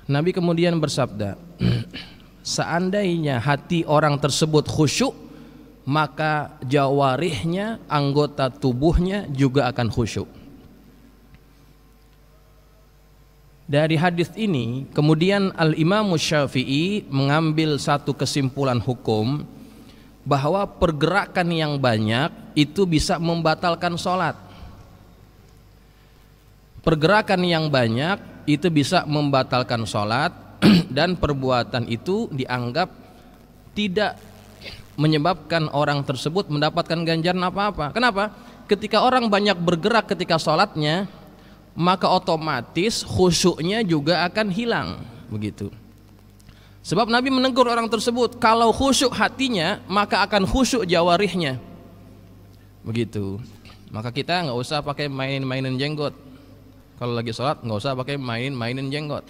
Nabi kemudian bersabda, seandainya hati orang tersebut khusyuk, maka jawarihnya, anggota tubuhnya juga akan khusyuk. Dari hadis ini kemudian Al-Imam Syafi'i mengambil satu kesimpulan hukum bahwa pergerakan yang banyak itu bisa membatalkan sholat. Pergerakan yang banyak itu bisa membatalkan sholat dan perbuatan itu dianggap tidak menyebabkan orang tersebut mendapatkan ganjaran apa-apa. Kenapa? Ketika orang banyak bergerak ketika sholatnya, maka otomatis khusyuknya juga akan hilang, begitu. Sebab Nabi menegur orang tersebut, kalau khusyuk hatinya maka akan khusyuk jawarihnya, begitu. Maka kita nggak usah pakai mainin jenggot. Kalau lagi sholat nggak usah pakai mainin jenggot.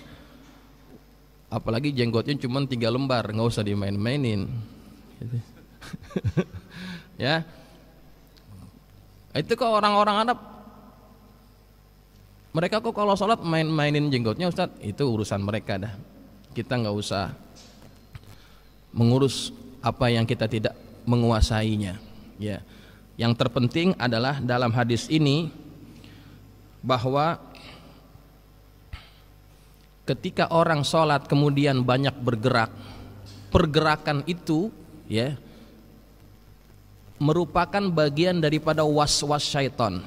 Apalagi jenggotnya cuma 3 lembar, nggak usah dimain-mainin. Ya, itu kok orang-orang Arab, mereka kok kalau sholat mainin jenggotnya, Ustadz, itu urusan mereka dah. Kita nggak usah mengurus apa yang kita tidak menguasainya. Ya, yang terpenting adalah dalam hadis ini bahwa ketika orang sholat kemudian banyak bergerak, pergerakan itu ya merupakan bagian daripada was-was syaitan.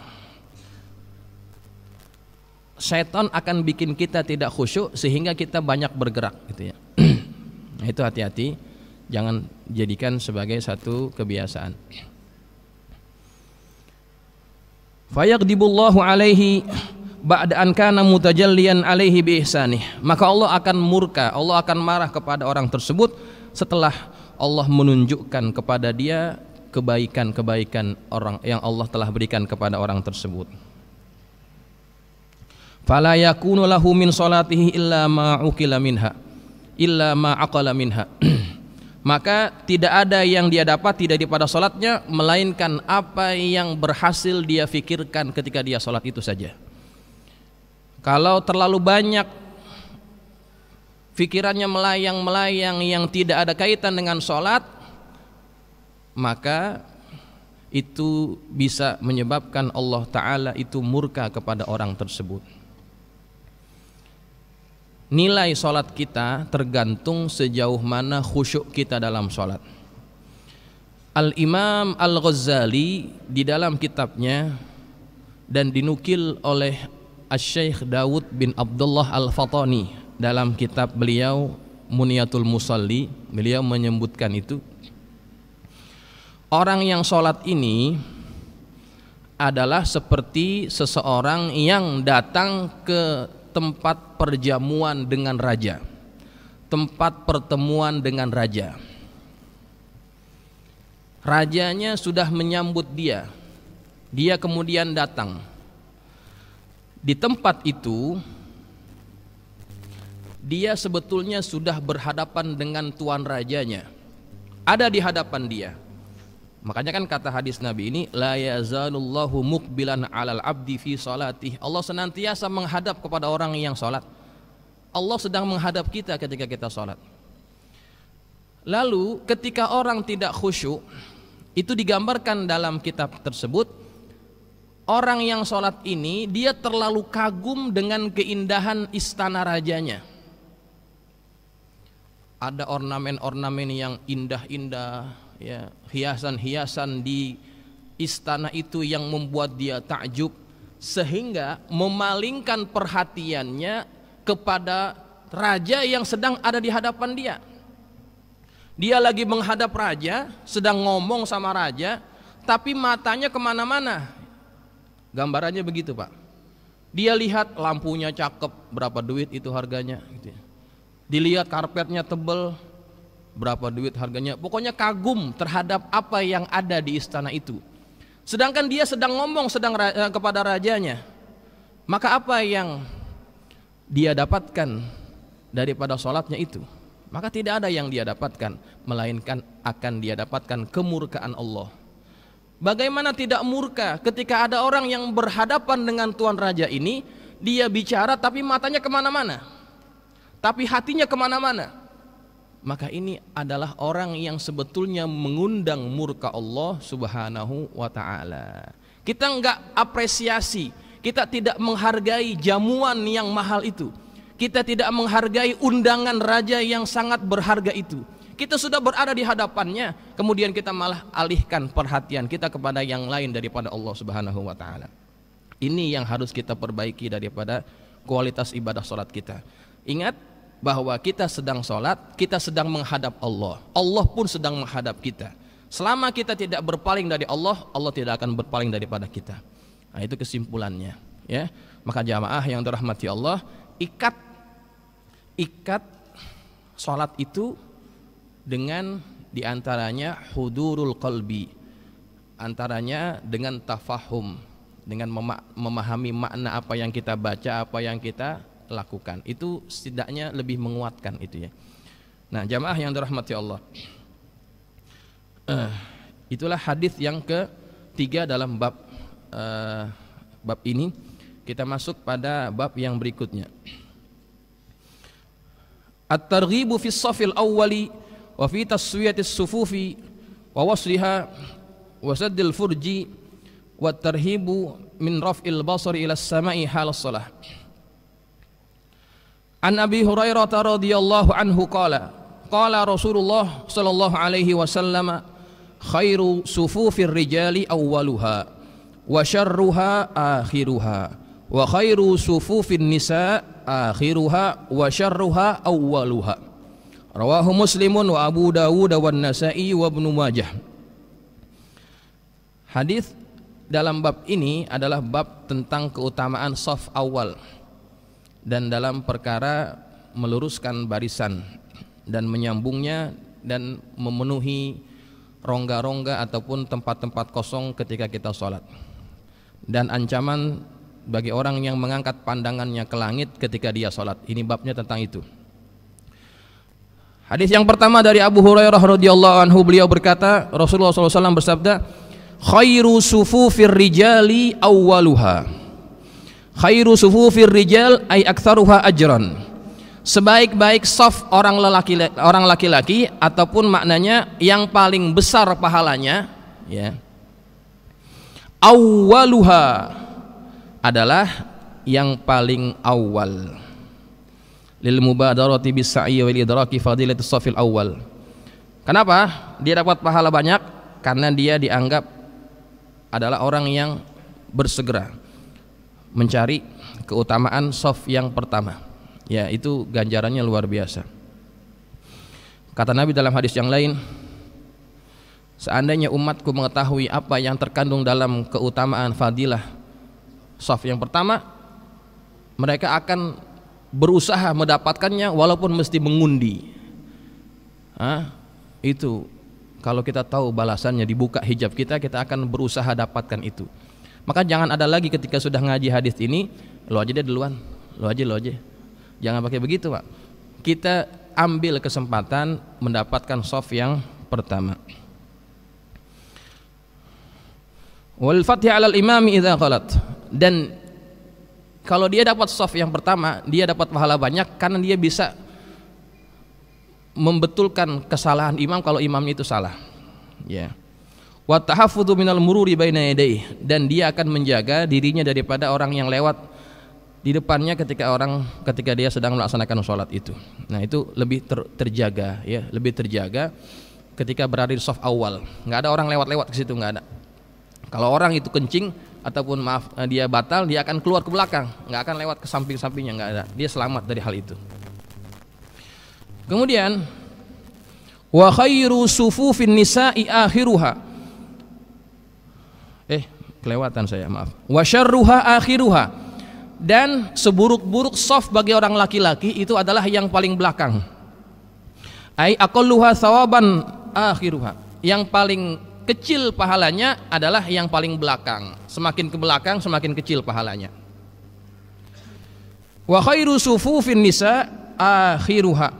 Syaitan akan bikin kita tidak khusyuk sehingga kita banyak bergerak, gitu ya. Nah, itu hati-hati, jangan jadikan sebagai satu kebiasaan. Fayaqdibullahu alaihi ba'da an kana mutajalliyan alaihi bi ihsanih. Maka Allah akan murka, Allah akan marah kepada orang tersebut setelah Allah menunjukkan kepada dia kebaikan-kebaikan orang yang Allah telah berikan kepada orang tersebut. Fala yakunu lahu min salatihi illa ma uqila minha illa ma aqala minha. Maka tidak ada yang dia dapat tidak daripada salatnya melainkan apa yang berhasil dia fikirkan ketika dia salat itu saja. Kalau terlalu banyak fikirannya melayang-melayang yang tidak ada kaitan dengan salat, maka itu bisa menyebabkan Allah Ta'ala itu murka kepada orang tersebut. Nilai sholat kita tergantung sejauh mana khusyuk kita dalam sholat. Al-Imam Al-Ghazali di dalam kitabnya dan dinukil oleh Asy-Syaikh Dawud bin Abdullah Al-Fatani dalam kitab beliau Muniyatul Musalli, beliau menyebutkan itu, orang yang sholat ini adalah seperti seseorang yang datang ke tempat perjamuan dengan raja, tempat pertemuan dengan raja. Rajanya sudah menyambut dia, dia kemudian datang. Di tempat itu dia sebetulnya sudah berhadapan dengan tuan rajanya, ada di hadapan dia. Makanya kan kata hadis Nabi ini, la yazalullahu muqbilan 'alal 'abdi fi salatih. Allah senantiasa menghadap kepada orang yang salat. Allah sedang menghadap kita ketika kita salat. Lalu ketika orang tidak khusyuk, itu digambarkan dalam kitab tersebut, orang yang salat ini dia terlalu kagum dengan keindahan istana rajanya. Ada ornamen-ornamen yang indah-indah, ya, hiasan-hiasan di istana itu yang membuat dia takjub, sehingga memalingkan perhatiannya kepada raja yang sedang ada di hadapan dia. Dia lagi menghadap raja, sedang ngomong sama raja, tapi matanya kemana-mana. Gambarannya begitu, Pak. Dia lihat lampunya cakep, berapa duit itu harganya, gitu ya. Dilihat karpetnya tebel, berapa duit harganya. Pokoknya kagum terhadap apa yang ada di istana itu. Sedangkan dia sedang ngomong kepada rajanya. Maka apa yang dia dapatkan daripada sholatnya itu? Maka tidak ada yang dia dapatkan, melainkan akan dia dapatkan kemurkaan Allah. Bagaimana tidak murka ketika ada orang yang berhadapan dengan tuan raja ini, dia bicara tapi matanya kemana-mana, tapi hatinya kemana-mana, maka ini adalah orang yang sebetulnya mengundang murka Allah Subhanahu wa ta'ala. Kita enggak apresiasi, kita tidak menghargai jamuan yang mahal itu, kita tidak menghargai undangan raja yang sangat berharga itu. Kita sudah berada di hadapannya, kemudian kita malah alihkan perhatian kita kepada yang lain daripada Allah Subhanahu wa ta'ala. Ini yang harus kita perbaiki daripada kualitas ibadah sholat kita. Ingat bahwa kita sedang sholat, kita sedang menghadap Allah, Allah pun sedang menghadap kita. Selama kita tidak berpaling dari Allah, Allah tidak akan berpaling daripada kita. Nah, itu kesimpulannya, ya. Maka jamaah yang dirahmati Allah, ikat sholat itu dengan diantaranya hudurul qalbi, antaranya dengan tafahum, dengan memahami makna apa yang kita baca, apa yang kita lakukan. Itu setidaknya lebih menguatkan itu, ya. Nah, jamaah yang dirahmati Allah, itulah hadis yang ketiga dalam bab ini. Kita masuk pada bab yang berikutnya. At-targhibu fi as-safil awwali wa fi taswiyatis sufufi wa wasliha wa saddil furji wa tarhibu min raf'il basari ila as-sama'i hal as-salah. An Abi Hurairah radhiyallahu anhu qala Rasulullah sallallahu alaihi wasallam khairu sufufir rijali awwaluha wa syarruha akhiruha wa khairu sufufin nisa akhiruha wa syarruha awwaluha. Rawahu Muslimun wa Abu Dawud wa Nasa'i wa Ibnu Majah. Hadis dalam bab ini adalah bab tentang keutamaan shaf awal dan dalam perkara meluruskan barisan dan menyambungnya dan memenuhi rongga-rongga ataupun tempat-tempat kosong ketika kita sholat, dan ancaman bagi orang yang mengangkat pandangannya ke langit ketika dia sholat. Ini babnya tentang itu. Hadis yang pertama dari Abu Hurairah radhiyallahu anhu, beliau berkata, Rasulullah SAW bersabda, khairu sufufir rijali awwaluha. Khairu sufufir rijal ay aktsaruha ajran. Sebaik-baik shaf orang laki-laki ataupun maknanya yang paling besar pahalanya, ya. Awwaluha adalah yang paling awal. Lil mubadarati bis sa'i wal idraki fadilatus shafil awal. Kenapa dia dapat pahala banyak? Karena dia dianggap adalah orang yang bersegera mencari keutamaan shaf yang pertama. Ya, itu ganjarannya luar biasa. Kata Nabi dalam hadis yang lain, seandainya umatku mengetahui apa yang terkandung dalam keutamaan fadilah shaf yang pertama, mereka akan berusaha mendapatkannya walaupun mesti mengundi. Itu kalau kita tahu balasannya dibuka hijab kita akan berusaha dapatkan itu. Maka jangan ada lagi ketika sudah ngaji hadis ini, lo aja deh duluan, lo aja. Jangan pakai begitu, Pak. Kita ambil kesempatan mendapatkan shaf yang pertama. Wal fatih 'alal imami idza qalat. Dan kalau dia dapat shaf yang pertama, dia dapat pahala banyak karena dia bisa membetulkan kesalahan imam kalau imamnya itu salah. Ya. Wa tahaffudzu minal mururi baina yadayhi, dan dia akan menjaga dirinya daripada orang yang lewat di depannya ketika dia sedang melaksanakan sholat itu. Nah, itu lebih terjaga, ya, lebih terjaga ketika berada di shaf awal. Nggak ada orang lewat-lewat ke situ, nggak ada. Kalau orang itu kencing ataupun dia batal, dia akan keluar ke belakang, nggak akan lewat ke samping-sampingnya, nggak ada. Dia selamat dari hal itu. Kemudian wa khairu sufufin nisa'i akhiruha. Kelewatan saya, maaf. Wa syarruha akhiruha. Dan seburuk-buruk shaf bagi orang laki-laki itu adalah yang paling belakang. Ai aqalluha thawaban akhiruha. Yang paling kecil pahalanya adalah yang paling belakang. Semakin ke belakang semakin kecil pahalanya. Wa khairu sufufin nisa akhiruha.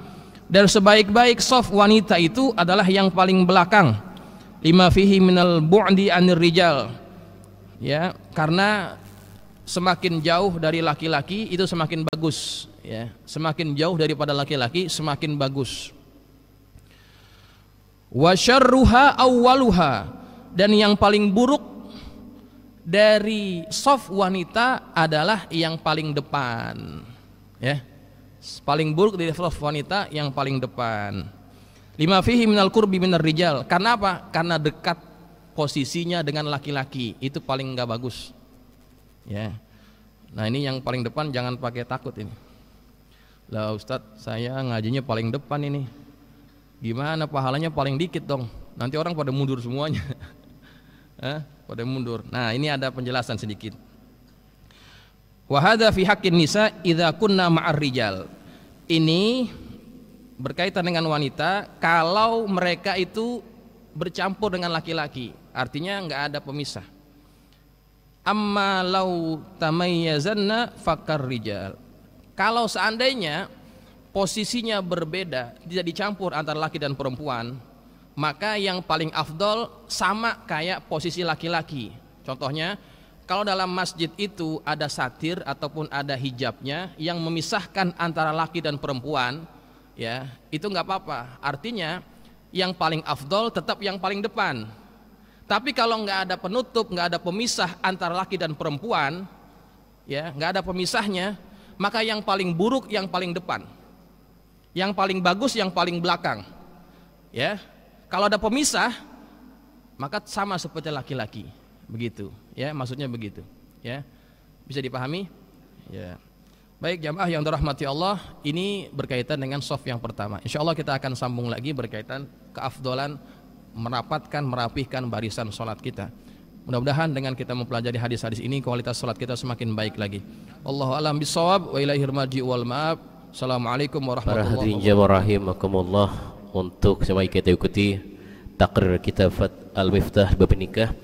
Dan sebaik-baik shaf wanita itu adalah yang paling belakang. Lima fihi minal bu'di anir rijal. Ya, karena semakin jauh dari laki-laki itu semakin bagus, ya. Semakin jauh daripada laki-laki semakin bagus. Wa syarruha awwaluha, dan yang paling buruk dari soft wanita adalah yang paling depan, ya. Paling buruk dari soft wanita yang paling depan. Lima fihi minal qurbi minar rijal. Karena apa? Karena dekat posisinya dengan laki-laki, itu paling enggak bagus. Ya. Nah, ini yang paling depan jangan pakai takut ini. Lah Ustadz, saya ngajinya paling depan ini. Gimana pahalanya paling dikit dong? Nanti orang pada mundur semuanya. Pada mundur. Nah, ini ada penjelasan sedikit. Wa hadza fi haqqin nisa idza kunna ma'ar rijal. Ini berkaitan dengan wanita kalau mereka itu bercampur dengan laki-laki, artinya enggak ada pemisah. Amma lau tamayyazanna fakar rijal. Kalau seandainya posisinya berbeda, tidak dicampur antara laki dan perempuan, maka yang paling afdol sama kayak posisi laki-laki. Contohnya, kalau dalam masjid itu ada satir ataupun ada hijabnya yang memisahkan antara laki dan perempuan, ya, itu nggak apa-apa. Artinya yang paling afdol tetap yang paling depan. Tapi kalau nggak ada penutup, nggak ada pemisah antara laki dan perempuan, ya, nggak ada pemisahnya, maka yang paling buruk yang paling depan, yang paling bagus yang paling belakang, ya. Kalau ada pemisah, maka sama seperti laki-laki, begitu, ya, maksudnya begitu, ya, bisa dipahami, ya. Baik jamaah yang dirahmati Allah, ini berkaitan dengan soft yang pertama. Insya Allah kita akan sambung lagi berkaitan keafdolan merapatkan, merapihkan barisan sholat kita. Mudah-mudahan dengan kita mempelajari hadis-hadis ini kualitas sholat kita semakin baik lagi. Allahu a'lam bishawab wa ilaihil marji wal ma'ab. Assalamualaikum warahmatullahi wabarakatuh. Untuk semua kita ikuti takrir kitab Al-Miftah Bab Nikah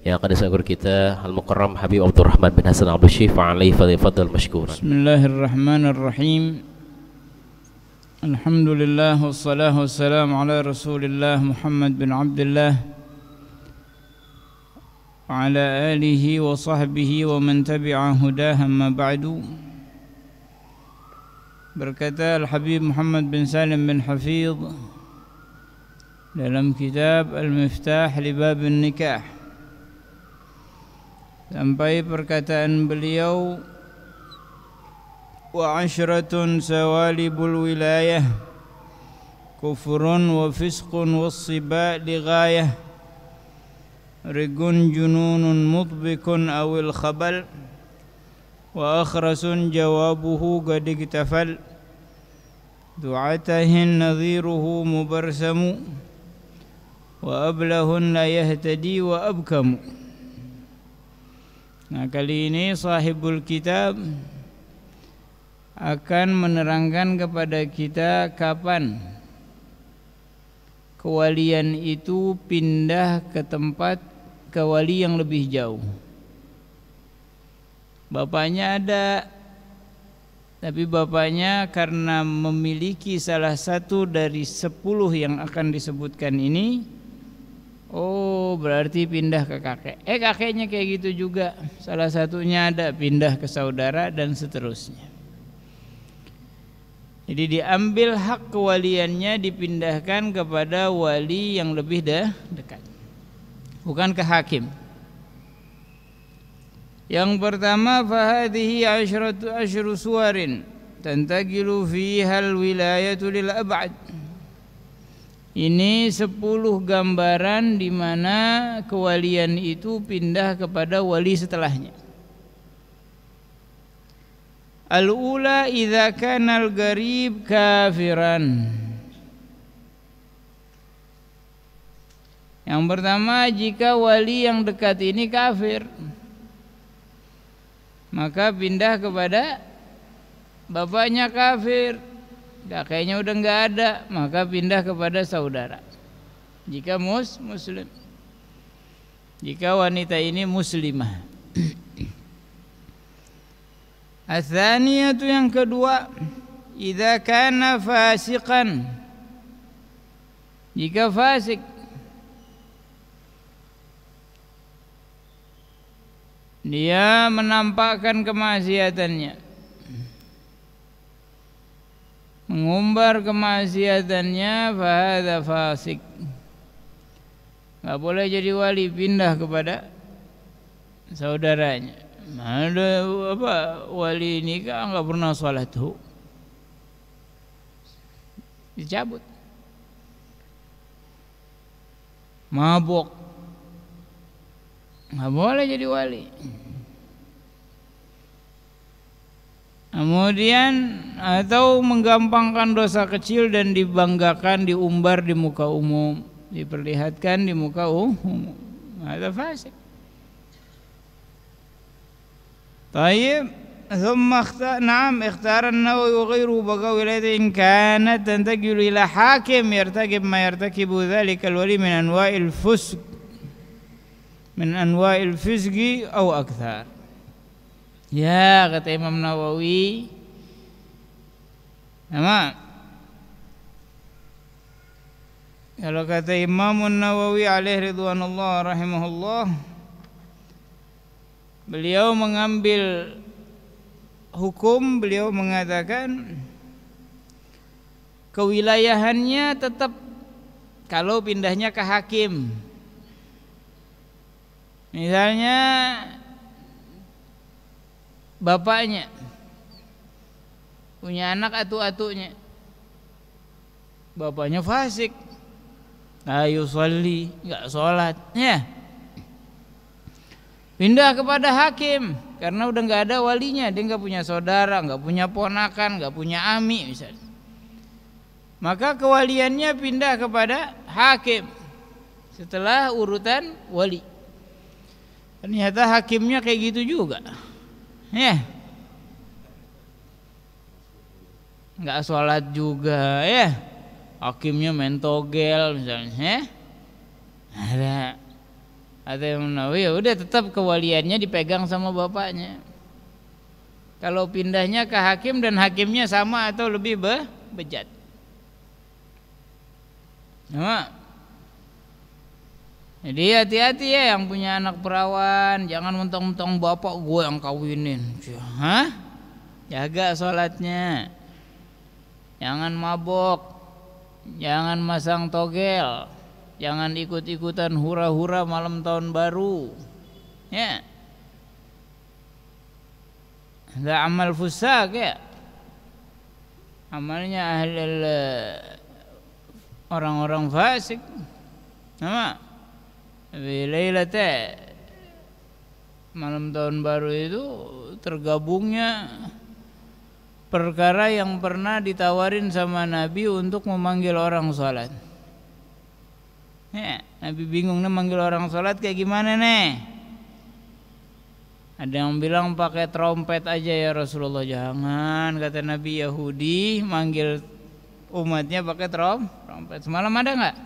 yang akan disampaikan kita Al-Mukarram Habib Abdurrahman bin Hasan Al-Bashir alaihi fadhil mashkuran. Bismillahirrahmanirrahim. Alhamdulillah wassalatu wassalamu ala Rasulillah Muhammad bin Abdullah wa ala alihi wa sahbihi wa man tabi'a hudah, amma ba'du. Berkata Al-Habib Muhammad bin Salim bin Hafidh dalam kitab Al-Miftah li Bab Nikah, sampai perkataan beliau, wa ashratun sawalibul wilayah kufrun wa fisqun wassiba li ghayah rigun jununun mutbikun awil khabal wa akhrasun jawabuhu qad iktafal du'atahin nadhiruhu mubarsamu wa ablahun la yahtadi wa abkamu. Nah, kali ini sahibul kitab akan menerangkan kepada kita kapan kewalian itu pindah ke tempat kewali yang lebih jauh. Bapaknya ada, tapi bapaknya karena memiliki salah satu dari 10 yang akan disebutkan ini, oh berarti pindah ke kakek. Kakeknya kayak gitu juga, salah satunya ada, pindah ke saudara dan seterusnya. Jadi diambil hak kewaliannya, dipindahkan kepada wali yang lebih dekat, bukan ke hakim. Yang pertama, fahadhihi asyru suwarin tantaqilu fiha alwilayatu lil ab'ad. Ini 10 gambaran di mana kewalian itu pindah kepada wali setelahnya. Al-ula idza kana al-gharib kafiran. Yang pertama, jika wali yang dekat ini kafir, maka pindah kepada bapaknya kafir, kakeknya udah enggak ada, maka pindah kepada saudara. Jika muslim, jika wanita ini muslimah. Ats-tsaniyatu, yang kedua, idza kana fasiqan, jika fasik. dia menampakkan kemaksiatannya, mengumbar kemaksiatannya, fahadza fasik. Nggak boleh jadi wali, pindah kepada saudaranya. Ada apa wali nikah nggak pernah sholat tuh, dicabut. Mabok, nggak boleh jadi wali. Kemudian atau menggampangkan dosa kecil dan dibanggakan, diumbar di muka umum, diperlihatkan di muka umum, ada fasik. Tayyib, thumma ikhtara an-Nawawi wa ghayruhu baqaw ilayhi in kanat tantaqilu ila hakim yartakib ma yartakibu dhalika al-wali min anwa'il fusq aw akthar. Ya, kata Imam Nawawi, kalau kata Imam Nawawi alaihi ridwanullah rahimahullah, beliau mengambil hukum, beliau mengatakan kewilayahannya tetap kalau pindahnya ke hakim. Misalnya bapaknya punya anak atu-atunya, bapaknya fasik, ayo sholli, nggak sholat, ya pindah kepada hakim karena udah nggak ada walinya, dia nggak punya saudara, nggak punya ponakan, nggak punya ami misalnya, maka kewaliannya pindah kepada hakim setelah urutan wali. Ternyata hakimnya kayak gitu juga, ya nggak sholat juga, ya hakimnya main togel misalnya, ya ada yang menawi, ya udah tetap kewaliannya dipegang sama bapaknya. Kalau pindahnya ke hakim dan hakimnya sama atau lebih bejat, ya. Jadi hati-hati ya yang punya anak perawan, jangan mentang-mentang bapak gue yang kawinin. Jaga sholatnya, jangan mabok, jangan masang togel, jangan ikut-ikutan hura-hura malam tahun baru, ya. Ada amal fusak, ya, amalnya orang-orang fasik. Nama Lailata malam tahun baru itu tergabungnya perkara yang pernah ditawarin sama Nabi untuk memanggil orang sholat. Ya, Nabi bingung nih manggil orang sholat kayak gimana nih. Ada yang bilang pakai trompet aja ya Rasulullah. Jangan, kata Nabi, Yahudi manggil umatnya pakai trompet. Semalam ada nggak?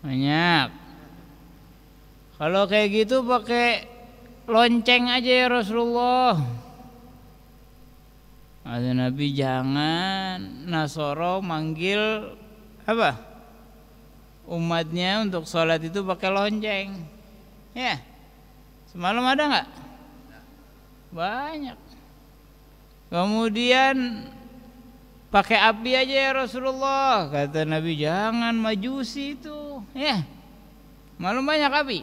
Banyak. Kalau kayak gitu pakai lonceng aja ya Rasulullah. Kata Nabi, jangan. Nasoro manggil apa? Umatnya untuk sholat itu pakai lonceng, ya. Semalam ada nggak? Banyak. Kemudian pakai api aja ya Rasulullah. Kata Nabi, jangan, majusi itu, ya. Malam banyak api,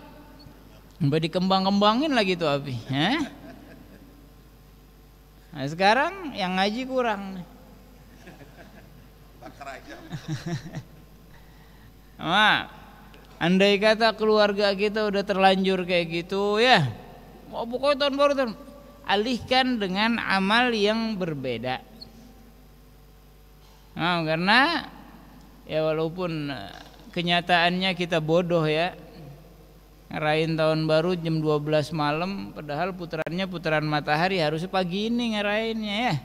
sampai dikembang-kembangin lagi tuh api, ya. Nah sekarang yang ngaji kurang nih. Andai kata keluarga kita udah terlanjur kayak gitu, ya, mau pokoknya tahun baru alihkan dengan amal yang berbeda. Nah, karena ya walaupun kenyataannya kita bodoh ya, ngerayain tahun baru jam 12 malam, padahal putarannya putaran matahari, harusnya pagi ini ngerayainnya, ya.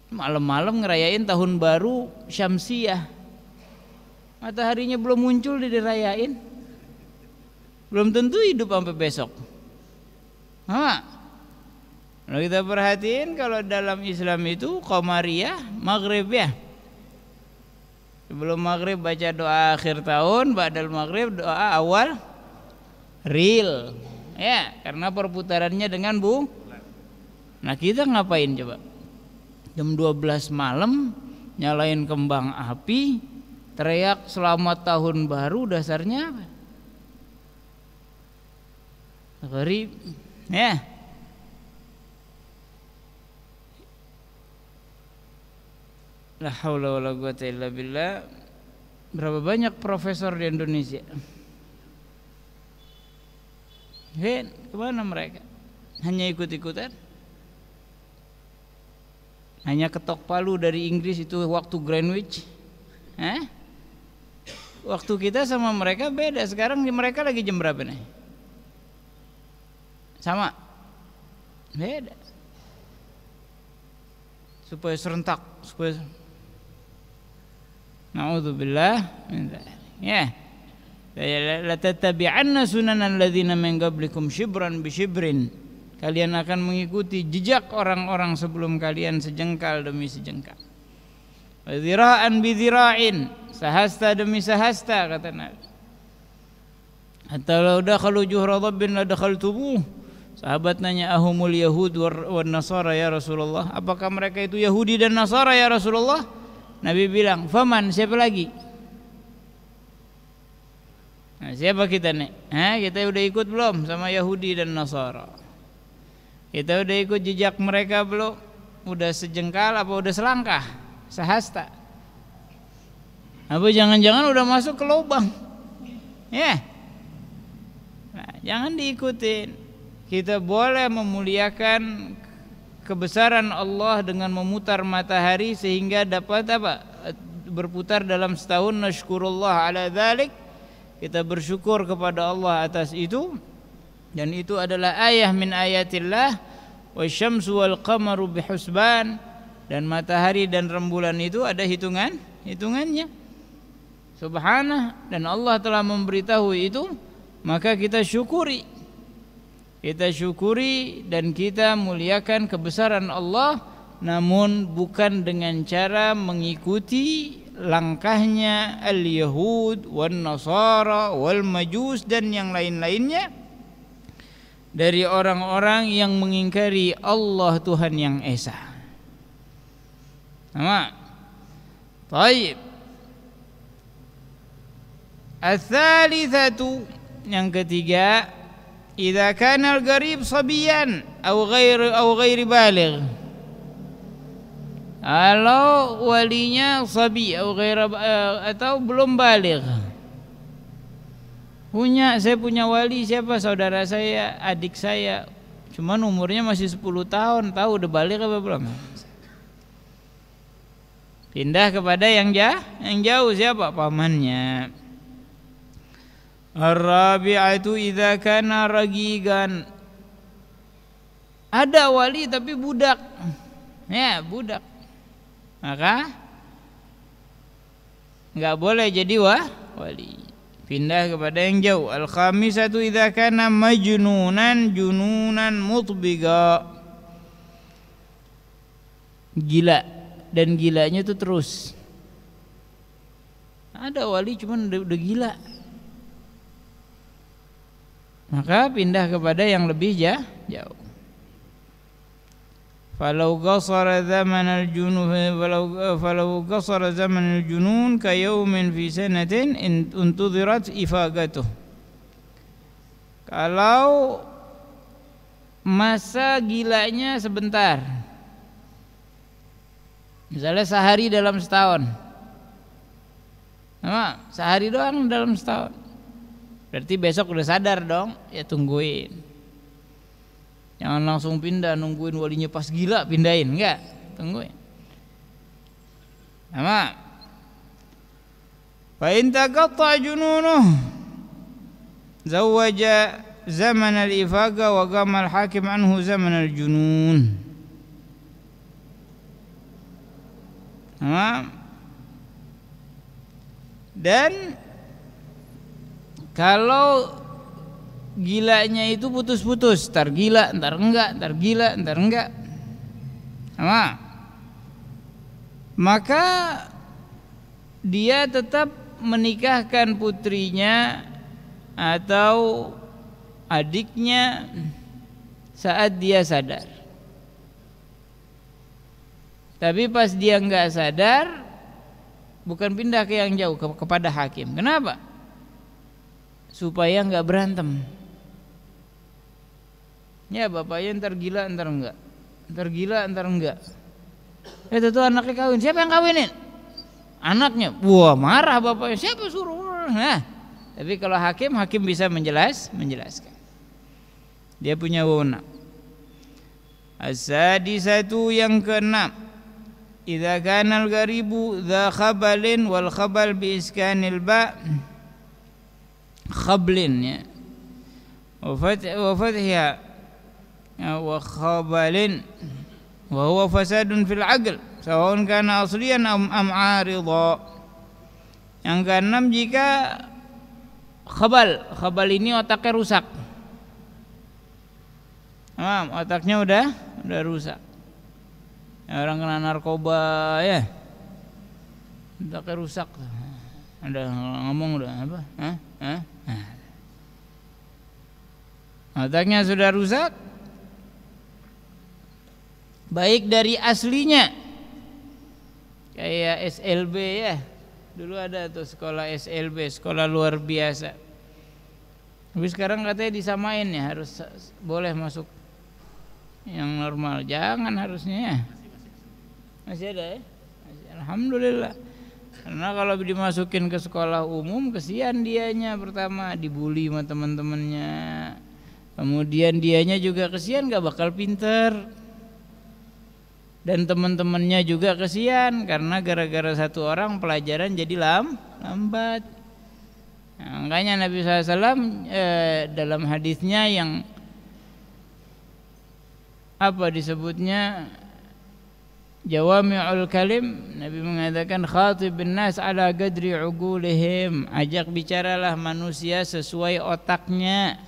Malam-malam ngerayain tahun baru syamsiyah, mataharinya belum muncul dirayain, belum tentu hidup sampai besok. Kalau kita perhatiin, kalau dalam Islam itu qamariyah maghrib, ya. Sebelum maghrib baca doa akhir tahun, ba'dal maghrib doa awal real, Ya, karena perputarannya dengan Nah, kita ngapain coba? Jam 12 malam nyalain kembang api, teriak selamat tahun baru, dasarnya apa? Gharib. Ya. La haula wala quwata illa billah. Berapa banyak profesor di Indonesia? Kemana mereka? Hanya ikut-ikutan? Hanya ketok palu dari Inggris itu waktu Greenwich? Waktu kita sama mereka beda. Sekarang mereka lagi jam berapa nih? Sama? Beda. Supaya serentak, supaya na'udzubillah. Ya. La tattabi'anna sunanal ladzina min qablikum shibran bi shibrin. Kalian akan mengikuti jejak orang-orang sebelum kalian sejengkal demi sejengkal. Wa dzira'an bi dzira'in, sahasta demi sahasta, kata Nabi. Hatta law dakhalu juhra dhabbin la dakhaltumuh. Sahabat nanya, ahumul yahud wan nasara ya Rasulullah? Apakah mereka itu Yahudi dan Nasara ya Rasulullah? Nabi bilang, faman, siapa lagi? Nah, siapa kita nih? Kita udah ikut belum sama Yahudi dan Nasara? Kita udah ikut jejak mereka belum? Udah sejengkal apa udah selangkah? Sehasta? Apa jangan-jangan udah masuk ke lubang? Ya. Nah, jangan diikutin. Kita boleh memuliakan kebesaran Allah dengan memutar matahari sehingga dapat apa? Berputar dalam setahun. Nashkurullah ala dzalik. Kita bersyukur kepada Allah atas itu, dan itu adalah ayah min ayatillah. Wasyamsu wal qamaru bihusban, dan matahari dan rembulan itu ada hitungannya. Subhanah, dan Allah telah memberitahu itu, maka kita syukuri. Kita syukuri dan kita muliakan kebesaran Allah, namun bukan dengan cara mengikuti langkahnya al-Yahud wan Nasara wal Majus dan yang lain-lainnya dari orang-orang yang mengingkari Allah Tuhan yang Esa. Sama. Baik. Ats-tsalitsatu, yang ketiga, idza kana al-gharib sabiyan aw ghairi baligh. Kalau walinya sabi atau belum baligh. Saya punya wali siapa? Saudara saya, adik saya. Cuman umurnya masih 10 tahun. Tahu udah baligh apa belum? Pindah kepada yang jauh, siapa? Pamannya. Ar-rabi'atu idza kana ragigan. Ada wali tapi budak. Ya, budak. Maka enggak boleh jadi wali. Pindah kepada yang jauh. Al-khamisatu idza kana majnunan jununan mutbiga. Gila, dan gilanya itu terus. Ada wali cuman udah gila. Maka pindah kepada yang lebih jauh. Falau qasara zaman al-junun ka yawmin fi sanatin untuzirat ifagatuh. Kalau masa gilanya sebentar, misalnya sehari dalam setahun, sehari doang dalam setahun, berarti besok udah sadar dong, ya tungguin. Jangan langsung pindah, nungguin walinya pas gila pindahin, enggak, tungguin. Sama. Fa in taqatta jununuh zawaja zaman al-ifaqa wa qama al-hakim anhu zaman al-junun. Sama. Dan kalau gilanya itu putus-putus, ntar gila, ntar enggak, ntar gila, ntar enggak. Sama. Maka dia tetap menikahkan putrinya atau adiknya saat dia sadar. Tapi pas dia nggak sadar, bukan pindah ke yang jauh, kepada hakim. Kenapa? Supaya nggak berantem. Ya bapaknya ntar gila ntar enggak, ntar gila ntar enggak. Itu tuh anaknya kawin, siapa yang kawinin? Anaknya. Wah marah bapaknya, siapa suruh? Nah, tapi kalau hakim bisa menjelaskan. Dia punya wewenang. As-sadisatu yang keenam, idza kana al-gharibu dza khabalin wal khabal bi iskanil ba khablin ya wa fathiha wa khabalin wa huwa fasadun fil aql sawa'un kana asliyan am aridha. Yang keenam, jika khabal ini otaknya rusak. Otaknya udah rusak. Orang kena narkoba ya, otaknya rusak. Ada ngomong udah apa? Otaknya sudah rusak, baik dari aslinya, kayak SLB ya. Dulu ada tuh sekolah SLB, sekolah luar biasa. Tapi sekarang katanya disamain ya, harus boleh masuk yang normal. Jangan harusnya ya. Masih ada ya? Alhamdulillah. Karena kalau dimasukin ke sekolah umum, kesian dianya, pertama dibully sama teman-temannya. Kemudian dianya juga kesian, gak bakal pinter. Dan teman-temannya juga kesian, karena gara-gara satu orang pelajaran jadi lambat. Nah, makanya Nabi SAW dalam hadisnya yang apa disebutnya Jawami'ul Kalim, Nabi mengatakan khatibun nas ala qadri uqulihim, ajak bicaralah manusia sesuai otaknya.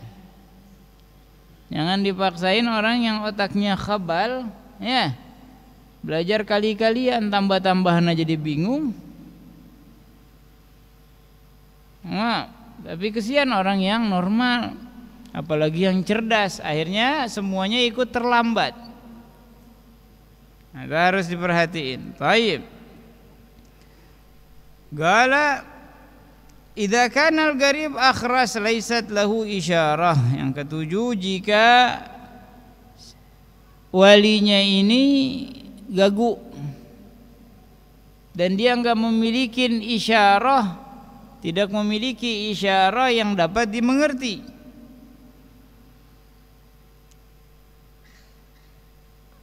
Jangan dipaksain orang yang otaknya khabal ya. Belajar kali-kalian, tambah-tambahan aja jadi bingung. Nah, tapi kesian orang yang normal, apalagi yang cerdas, akhirnya semuanya ikut terlambat. Nah, harus diperhatiin. Baik. Gala idza kana al-gharib akhras laysat lahu isyarah. Yang ketujuh, jika walinya ini gagu dan dia enggak memiliki isyarah, tidak memiliki isyarah yang dapat dimengerti.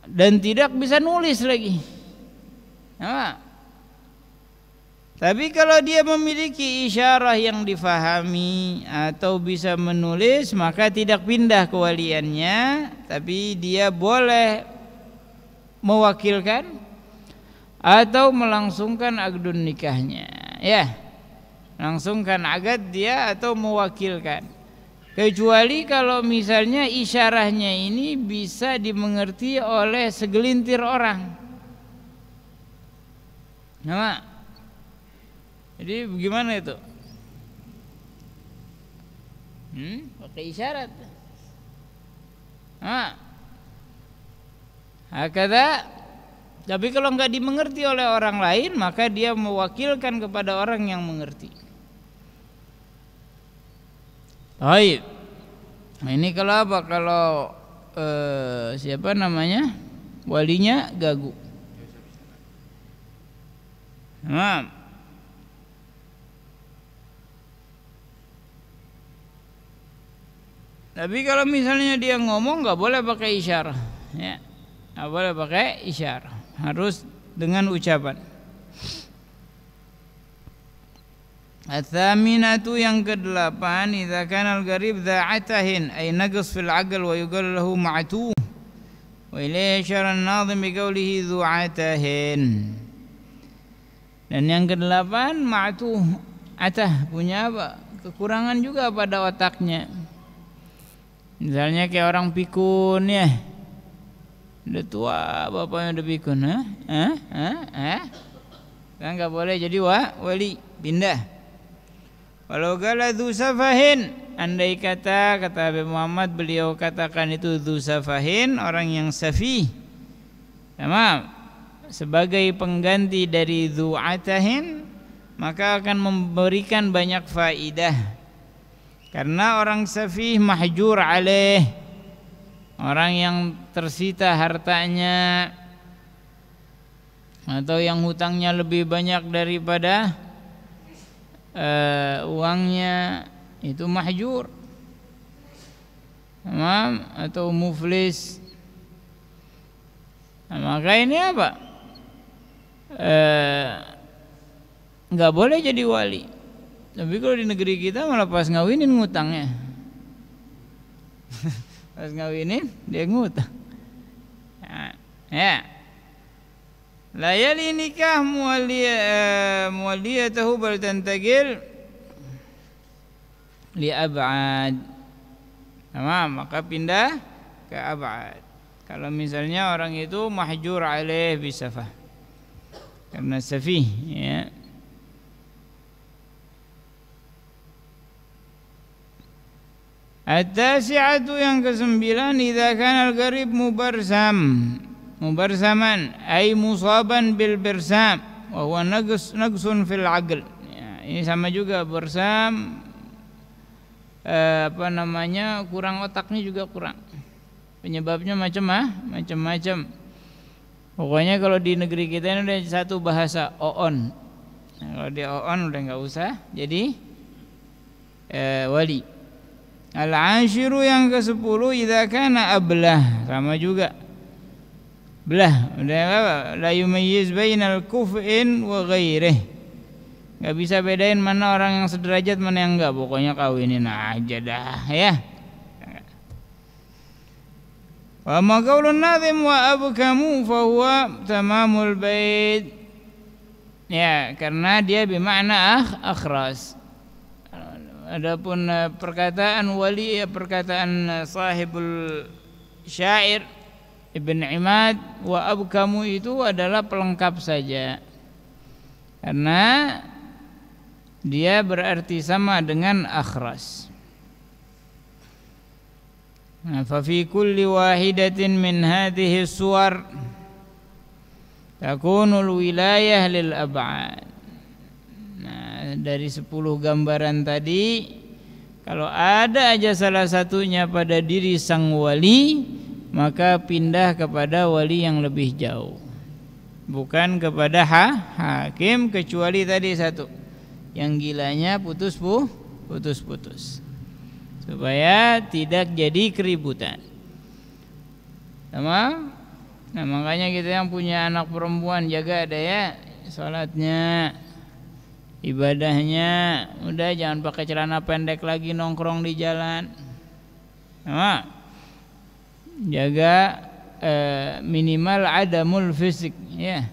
Dan tidak bisa nulis lagi. Nah, tapi kalau dia memiliki isyarah yang difahami atau bisa menulis, maka tidak pindah kewaliannya, tapi dia boleh mewakilkan atau melangsungkan akdun nikahnya. Ya, langsungkan akad dia atau mewakilkan. Kecuali kalau misalnya isyarahnya ini bisa dimengerti oleh segelintir orang. Nah, jadi bagaimana itu? Pakai isyarat. Nah, hakada. Tapi kalau enggak dimengerti oleh orang lain, maka dia mewakilkan kepada orang yang mengerti. Baik. Nah, ini kalau apa? Kalau siapa namanya? Walinya gagu. Nah, tapi kalau misalnya dia ngomong, nggak boleh pakai isyarah, ya, nggak boleh pakai isyarah, harus dengan ucapan. Ats-tsaminatu yang ke-8, idza kana al-gharib dza'atahin ay naqs fil 'aql wa yuqal lahu ma'tu wa ilayhi syara an-nadhim bi qawlihi dzu'atahin. Dan yang ke-8, ma'tu, atah, punya apa? Kekurangan juga pada otaknya. Misalnya kayak orang pikun ya, udah tua bapaknya udah pikun, kan nggak boleh jadi wali, pindah. Walau galadhu safahin, andai kata Habib Muhammad beliau katakan itu dzu safahin, orang yang safih, tamam, sebagai pengganti dari dzu atahin, maka akan memberikan banyak faidah. Karena orang safih mahjur alaih, orang yang tersita hartanya atau yang hutangnya lebih banyak daripada uangnya, itu mahjur, tamam, atau muflis. Nah, maka ini apa? Nggak boleh jadi wali. Tapi kalau di negeri kita malah pas ngawinin ngutangnya. Pas ngawinin dia ngutang. Ya. La yali nikah muwaliyatahu bal tantaqil li ab'ad. Maka pindah ke ab'ad. Kalau misalnya orang itu mahjur alaih bisafah, karena safih, ya. At-tasi'atu yang ke-9, idza kana al-gharib mubarsaman ay musaban bil birsam wa huwa naqsun fil aql. Ya, ini sama juga bersam, kurang otaknya juga kurang. Penyebabnya macam-macam. Pokoknya kalau di negeri kita ini ada satu bahasa oon. Nah, kalau dia oon udah enggak usah jadi wali. Al-ashiru yang ke-10, idza kana ablah, sama juga. Belah, udah apa? La yumayyiz bainal kuf'in wa ghairihi. Enggak bisa bedain mana orang yang sederajat mana yang enggak, pokoknya kawinin aja dah, ya. Wa ma qaulun nazim wa abkamu fa huwa tamamul bait. Ya, karena dia bermakna akhras. Adapun perkataan wali, perkataan sahibul syair Ibn Imad wa abkamu itu adalah pelengkap saja, karena dia berarti sama dengan akhras. Fa fi kulli wahidatin min hadhihi suwar takunul wilayah lil ab'ad. Dari 10 gambaran tadi, kalau ada aja salah satunya pada diri sang wali, maka pindah kepada wali yang lebih jauh, bukan kepada hakim, kecuali tadi satu, yang gilanya putus, supaya tidak jadi keributan. Sama. Nah, makanya kita yang punya anak perempuan jaga ada ya salatnya, ibadahnya, udah jangan pakai celana pendek lagi nongkrong di jalan. Nah, jaga minimal adamul fisik, ya.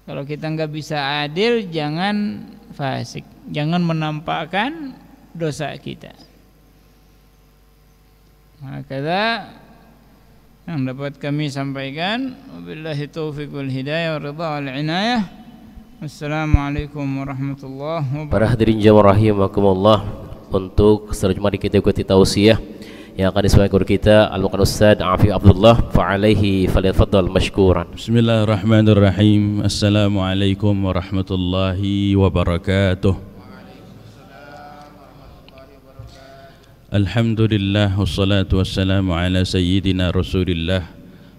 Kalau kita nggak bisa adil, jangan fasik, jangan menampakkan dosa kita. Maka yang dapat kami sampaikan, wabillahi taufiq wal hidayah wa ridha wal inayah. Assalamualaikum warahmatullahi wabarakatuh. Para hadirin jamaah rahimakumullah, untuk selanjutnya kita ikuti tausiah yang akan disampaikan guru kita Al-Muqaddas Ustaz Afi Abdullah, fa'alaihi falyatafaddal mashkuran. Bismillahirrahmanirrahim. Assalamualaikum warahmatullahi wabarakatuh. Alhamdulillah wassalatu wassalamu ala sayyidina Rasulillah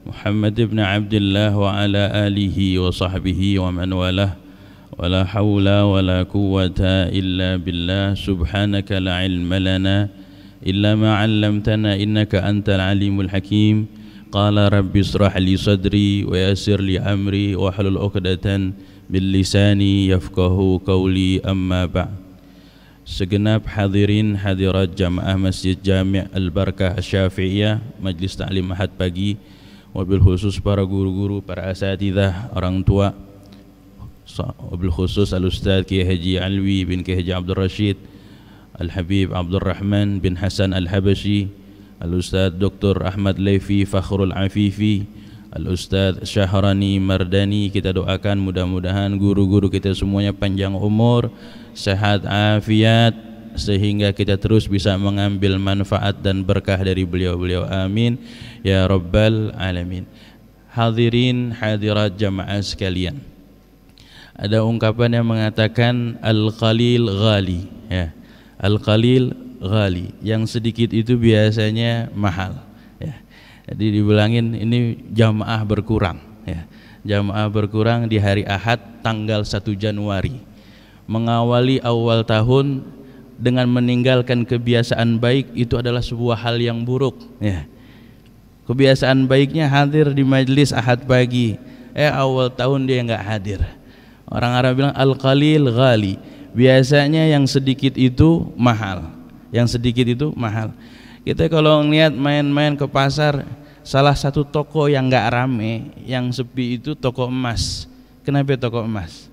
Muhammad ibn Abdullah wa ala alihi wa sahbihi wa man walah. ولا حول ولا قوة إلا بالله سبحانك لا علم لنا إلا ما علمتنا إنك أنت العليم الحكيم. قال رب اشرح لي صدري ويسر لي أمري واحلل عقدة من لساني يفقهوا قولي. أما بعد. Segenap hadirin hadirat jamaah Masjid Jami' Al-Barakah Asy-Syafi'iyah Majlis Ta'lim Ahad pagi, wabil khusus para guru-guru, para asatidzah, orang tua, wabil khusus Al-Ustaz Kiai Haji Alwi bin Kiai Haji Abdul Rashid, Al-Habib Abdul Rahman bin Hasan Al-Habashi, Al-Ustaz Dr. Ahmad Laifi Fakhrul Afifi, Al-Ustaz Syahrani Mardani. Kita doakan mudah-mudahan guru-guru kita semuanya panjang umur, sehat afiat, sehingga kita terus bisa mengambil manfaat dan berkah dari beliau-beliau. Amin ya rabbal alamin. Hadirin hadirat jamaah sekalian, ada ungkapan yang mengatakan al-qalil ghali, ya. Al-qalil ghali, yang sedikit itu biasanya mahal, ya. Jadi dibilangin ini jamaah berkurang, ya. Jamaah berkurang di hari Ahad tanggal 1 Januari, mengawali awal tahun dengan meninggalkan kebiasaan baik itu adalah sebuah hal yang buruk, ya. Kebiasaan baiknya hadir di majelis Ahad pagi, awal tahun dia enggak hadir. Orang Arab bilang al-qalil ghali, biasanya yang sedikit itu mahal, yang sedikit itu mahal. Kita kalau ngeliat main-main ke pasar, salah satu toko yang enggak rame, yang sepi itu toko emas. Kenapa toko emas?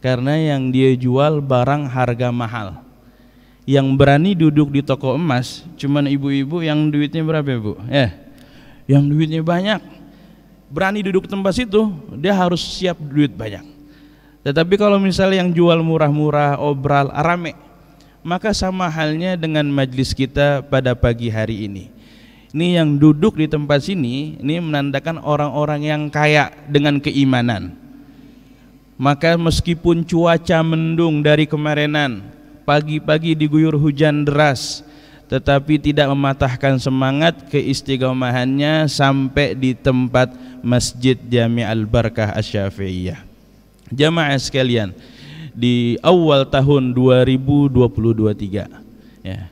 Karena yang dia jual barang harga mahal. Yang berani duduk di toko emas cuman ibu-ibu yang duitnya berapa, Bu? Yang duitnya banyak. Berani duduk tempat situ, dia harus siap duit banyak. Tetapi kalau misalnya yang jual murah-murah, obral, rame, maka sama halnya dengan majlis kita pada pagi hari ini. Ini yang duduk di tempat sini, ini menandakan orang-orang yang kaya dengan keimanan. Maka meskipun cuaca mendung dari kemarinan, pagi-pagi diguyur hujan deras, tetapi tidak mematahkan semangat keistiqomahannya sampai di tempat Masjid Jami' Al-Barakah Asy-Syafi'iyah. Jamaah sekalian, di awal tahun 2023, ya,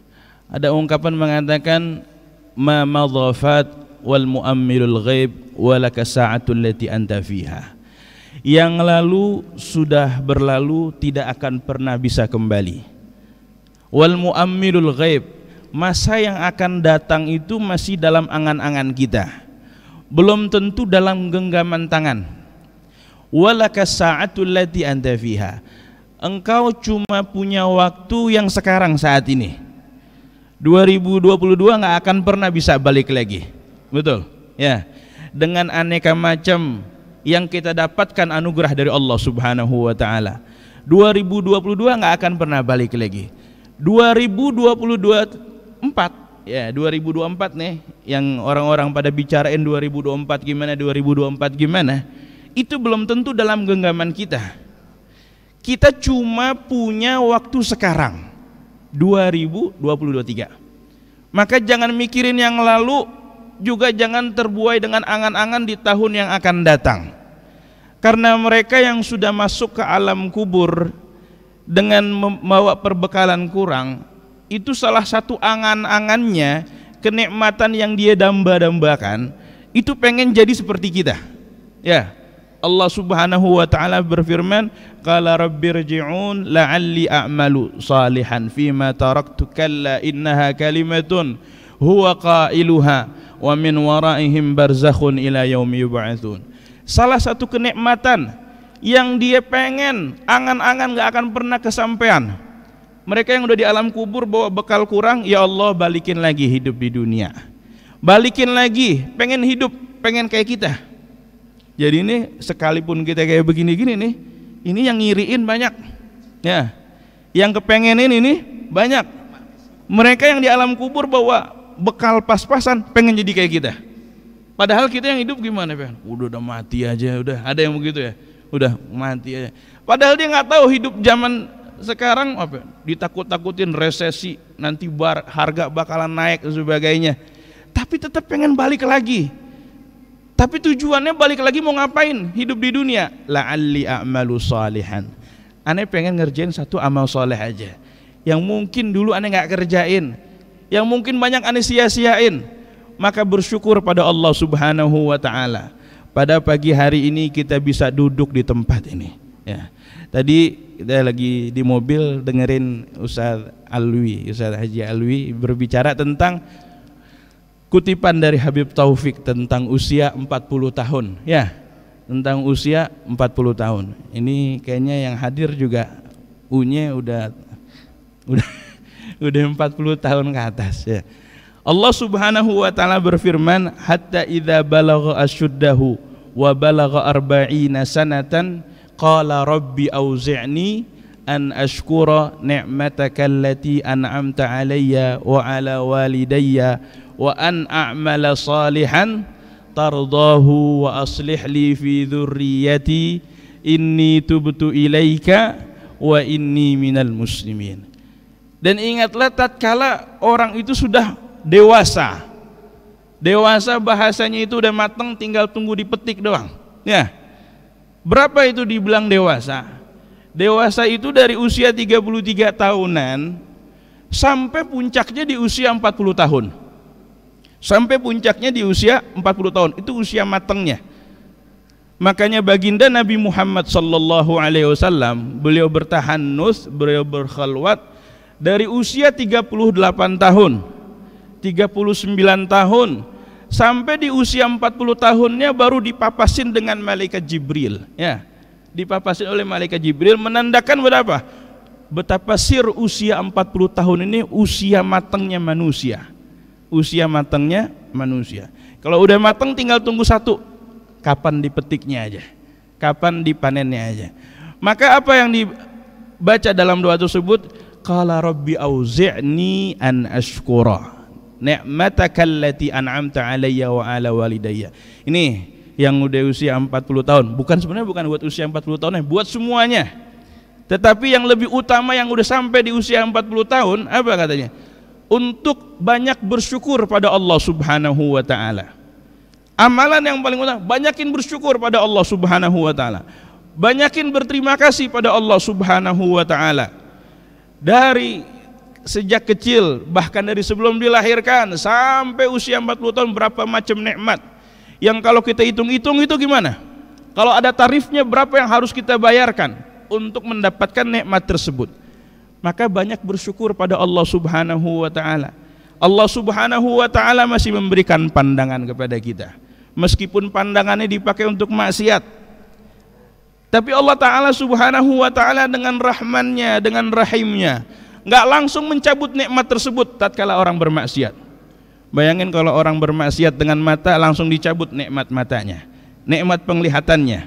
ada ungkapan mengatakan ma madhafat wal muammilul ghaib walaka sa'atul lati anta fiha. Yang lalu sudah berlalu, tidak akan pernah bisa kembali. Wal muammilul ghaib, masa yang akan datang itu masih dalam angan-angan kita, belum tentu dalam genggaman tangan. Walaka sa'atul lati anta fiha, engkau cuma punya waktu yang sekarang saat ini. 2022 nggak akan pernah bisa balik lagi, betul? Ya, dengan aneka macam yang kita dapatkan anugerah dari Allah Subhanahu wa taala. 2022 nggak akan pernah balik lagi. 2024, ya 2024 nih, yang orang-orang pada bicarain 2024 gimana, 2024 gimana, itu belum tentu dalam genggaman kita. Kita cuma punya waktu sekarang, 2023. Maka jangan mikirin yang lalu, juga jangan terbuai dengan angan-angan di tahun yang akan datang. Karena mereka yang sudah masuk ke alam kubur dengan membawa perbekalan kurang, itu salah satu angan-angannya, kenikmatan yang dia damba-dambakan, itu pengen jadi seperti kita. Ya, Allah Subhanahu wa taala berfirman, qala rabbirji'un la'alli a'malu salihan fima taraktu kalla innaha kalimatun huwa qailuha wa min waraihim barzakhun ila yaumi yub'atsun. Salah satu kenikmatan yang dia pengen, angan-angan gak akan pernah kesampaian. Mereka yang udah di alam kubur bawa bekal kurang, ya Allah balikin lagi hidup di dunia, balikin lagi, pengen hidup, pengen kayak kita. Jadi ini sekalipun kita kayak begini-gini nih, ini yang ngiriin banyak, ya, yang kepengenin ini banyak. Mereka yang di alam kubur bawa bekal pas-pasan, pengen jadi kayak kita. Padahal kita yang hidup gimana, Pak? Udah mati aja, udah ada yang begitu ya, udah mati aja. Padahal dia nggak tahu hidup zaman sekarang apa, ditakut-takutin resesi, nanti harga bakalan naik dan sebagainya. Tapi tetap pengen balik lagi. Tapi tujuannya balik lagi mau ngapain? Hidup di dunia. La'alli a'malu salihan. Aneh pengen ngerjain satu amal soleh aja, yang mungkin dulu aneh nggak kerjain, yang mungkin banyak aneh sia-siain. Maka bersyukur pada Allah Subhanahu wa taala, pada pagi hari ini kita bisa duduk di tempat ini, ya. Tadi kita lagi di mobil dengerin Ustaz Haji Alwi berbicara tentang kutipan dari Habib Taufik tentang usia 40 tahun, ya, tentang usia 40 tahun. Ini kayaknya yang hadir juga U-nya udah 40 tahun ke atas, ya. Allah Subhanahu wa taala berfirman, hatta idza balagha asyuddahu wa balagha arba'ina sanatan qala rabbi auzi'ni an ashkura ni'mataka allati an'amta alayya wa ala walidayya wa an a'mala salihan tardahu wa aslih li fi dhurriyyati inni tubtu ilaika wa inni minal muslimin. Dan ingatlah tatkala orang itu sudah dewasa. Dewasa bahasanya itu udah matang, tinggal tunggu dipetik doang. Ya. Berapa itu dibilang dewasa? Dewasa itu dari usia 33 tahunan sampai puncaknya di usia 40 tahun. Sampai puncaknya di usia 40 tahun. Itu usia matangnya. Makanya baginda Nabi Muhammad sallallahu alaihi wasallam, beliau bertahanus, beliau berkhalwat dari usia 38 tahun, 39 tahun sampai di usia 40 tahunnya baru dipapasin dengan malaikat Jibril, ya. Dipapasin oleh malaikat Jibril menandakan berapa? Betapa sir usia 40 tahun ini usia matangnya manusia. Usia matangnya manusia. Kalau udah matang tinggal tunggu satu, kapan dipetiknya aja, kapan dipanennya aja. Maka apa yang dibaca dalam doa tersebut? Qala rabbi auzi'ni an ashkura ni'mataka allati an'amta alayya wa ala walidayya. Ini yang udah usia 40 tahun, sebenarnya bukan buat usia 40 tahun, buat semuanya. Tetapi yang lebih utama yang udah sampai di usia 40 tahun, apa katanya? Untuk banyak bersyukur pada Allah Subhanahu wa taala. Amalan yang paling utama, banyakin bersyukur pada Allah Subhanahu wa taala. Banyakin berterima kasih pada Allah Subhanahu wa taala. Dari sejak kecil, bahkan dari sebelum dilahirkan sampai usia 40 tahun, berapa macam nikmat yang kalau kita hitung-hitung itu gimana? Kalau ada tarifnya berapa yang harus kita bayarkan untuk mendapatkan nikmat tersebut? Maka banyak bersyukur pada Allah Subhanahu wa taala. Allah Subhanahu wa taala masih memberikan pandangan kepada kita. Meskipun pandangannya dipakai untuk maksiat, tapi Allah Ta'ala Subhanahu wa ta'ala dengan rahmannya, dengan rahimnya, nggak langsung mencabut nikmat tersebut tatkala orang bermaksiat. Bayangin kalau orang bermaksiat dengan mata, langsung dicabut nikmat matanya, nikmat penglihatannya.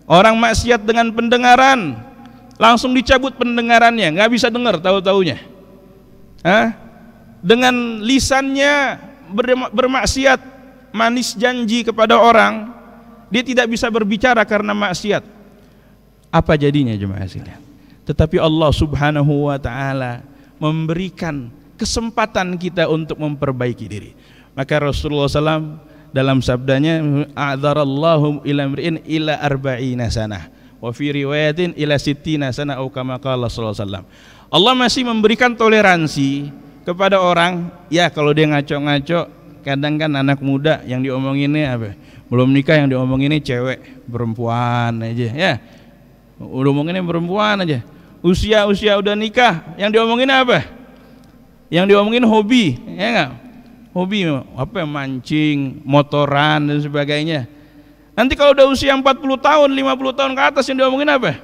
Orang maksiat dengan pendengaran, langsung dicabut pendengarannya, nggak bisa dengar tahu-taunya. Dengan lisannya bermaksiat, manis janji kepada orang, dia tidak bisa berbicara karena maksiat. Apa jadinya jemaah sekalian? Tetapi Allah Subhanahu wa taala memberikan kesempatan kita untuk memperbaiki diri. Maka Rasulullah SAW dalam sabdanya, a'dzarallahu ila mri'in ila arba'ina sanah wa fi riwayatin ila sittina sanah atau kama qala sallallahu alaihi wasallam. Allah masih memberikan toleransi kepada orang, ya kalau dia ngaco-ngaco, kadang kan anak muda yang diomonginnya apa? Belum nikah yang diomonginnya cewek, perempuan aja, ya. Udah ngomonginnya perempuan aja. Usia udah nikah, yang diomongin apa? Yang diomongin hobi, ya enggak? Hobi apa? Mancing, motoran dan sebagainya. Nanti kalau udah usia 40 tahun, 50 tahun ke atas yang diomongin apa?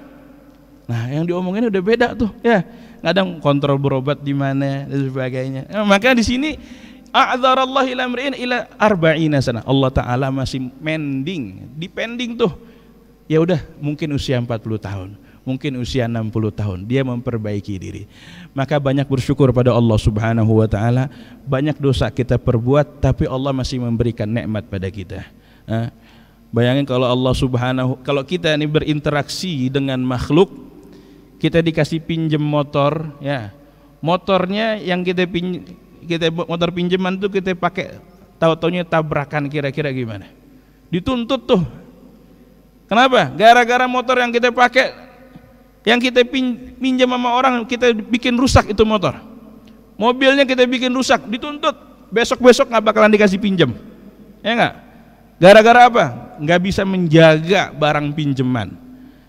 Nah, yang diomongin udah beda tuh, ya. Kadang kontrol berobat di mana dan sebagainya. Maka di sini a'dzarallahu ila mri'in ila arba'ina sana. Allah Ta'ala masih dipending tuh. Ya udah, mungkin usia 40 tahun, mungkin usia 60 tahun, dia memperbaiki diri. Maka banyak bersyukur pada Allah Subhanahu wa taala. Banyak dosa kita perbuat, tapi Allah masih memberikan nikmat pada kita. Bayangin kalau Allah Subhanahu, kalau kita ini berinteraksi dengan makhluk, kita dikasih pinjem motor, ya. Motornya yang kita motor pinjaman tuh kita pakai, tahu-taunya tabrakan, kira-kira gimana? Dituntut tuh. Kenapa? Gara-gara motor yang kita pakai, yang kita pinjam sama orang, kita bikin rusak itu motor. Mobilnya kita bikin rusak, dituntut. Besok-besok nggak bakalan dikasih pinjam, ya nggak? Gara-gara apa? Nggak bisa menjaga barang pinjaman.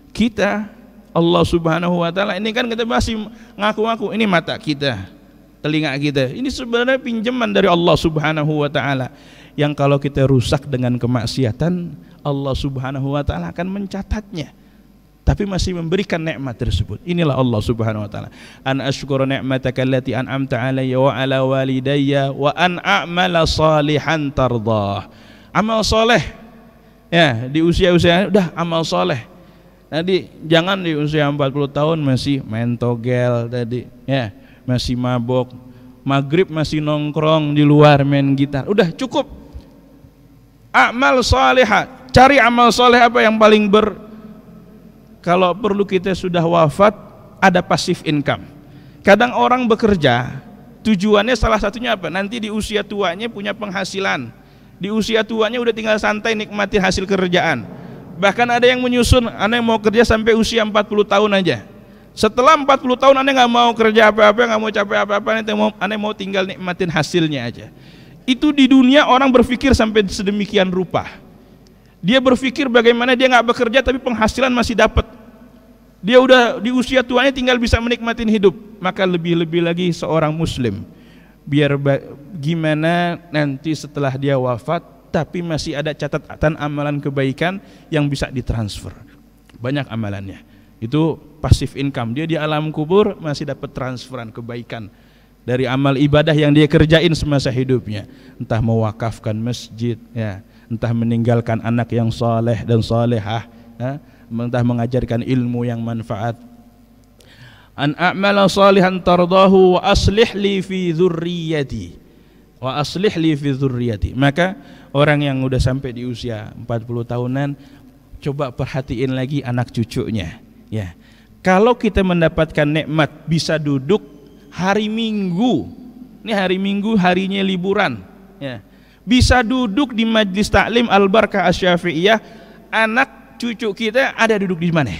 Kita, Allah Subhanahu wa taala, ini kan kita masih ngaku-ngaku ini mata kita, telinga kita. Ini sebenarnya pinjaman dari Allah Subhanahu wa taala. Yang kalau kita rusak dengan kemaksiatan, Allah Subhanahu wa taala akan mencatatnya, tapi masih memberikan nikmat tersebut. Inilah Allah Subhanahu wa taala. An ashkura ni'mataka allati an'amta alayya wa ala walidayya wa an a'mala salihan tardah. Amal soleh, ya, di usia-usia udah amal soleh. Tadi jangan di usia 40 tahun masih main togel tadi, ya, masih mabok, maghrib masih nongkrong di luar main gitar. Udah cukup. Amal salihah, cari amal soleh apa yang paling kalau perlu kita sudah wafat ada passive income. Kadang orang bekerja tujuannya salah satunya apa? Nanti di usia tuanya punya penghasilan. Di usia tuanya udah tinggal santai nikmati hasil kerjaan. Bahkan ada yang menyusun, aneh mau kerja sampai usia 40 tahun aja. Setelah 40 tahun aneh nggak mau kerja apa-apa, nggak mau capek apa-apa, aneh mau tinggal nikmatin hasilnya aja. Itu di dunia orang berpikir sampai sedemikian rupa. Dia berpikir bagaimana dia nggak bekerja tapi penghasilan masih dapat. Dia udah di usia tuanya tinggal bisa menikmatin hidup. Maka lebih-lebih lagi seorang muslim, biar gimana nanti setelah dia wafat tapi masih ada catatan amalan kebaikan yang bisa ditransfer. Banyak amalannya. Itu passive income. Dia di alam kubur masih dapat transferan kebaikan dari amal ibadah yang dia kerjain semasa hidupnya. Entah mewakafkan masjid, ya, entah meninggalkan anak yang saleh dan salehah, ya, entah mengajarkan ilmu yang manfaat. An a'mala salihan tardahu wa aslih li fi dzurriyyati. Wa aslih li fi dzurriyyati. Maka orang yang udah sampai di usia 40 tahunan, coba perhatiin lagi anak cucunya, ya. Kalau kita mendapatkan nikmat bisa duduk hari Minggu, ini hari Minggu harinya liburan, ya, bisa duduk di majlis taklim Al-Barakah Asy-Syafi'iyah, anak cucu kita ada duduk di mana?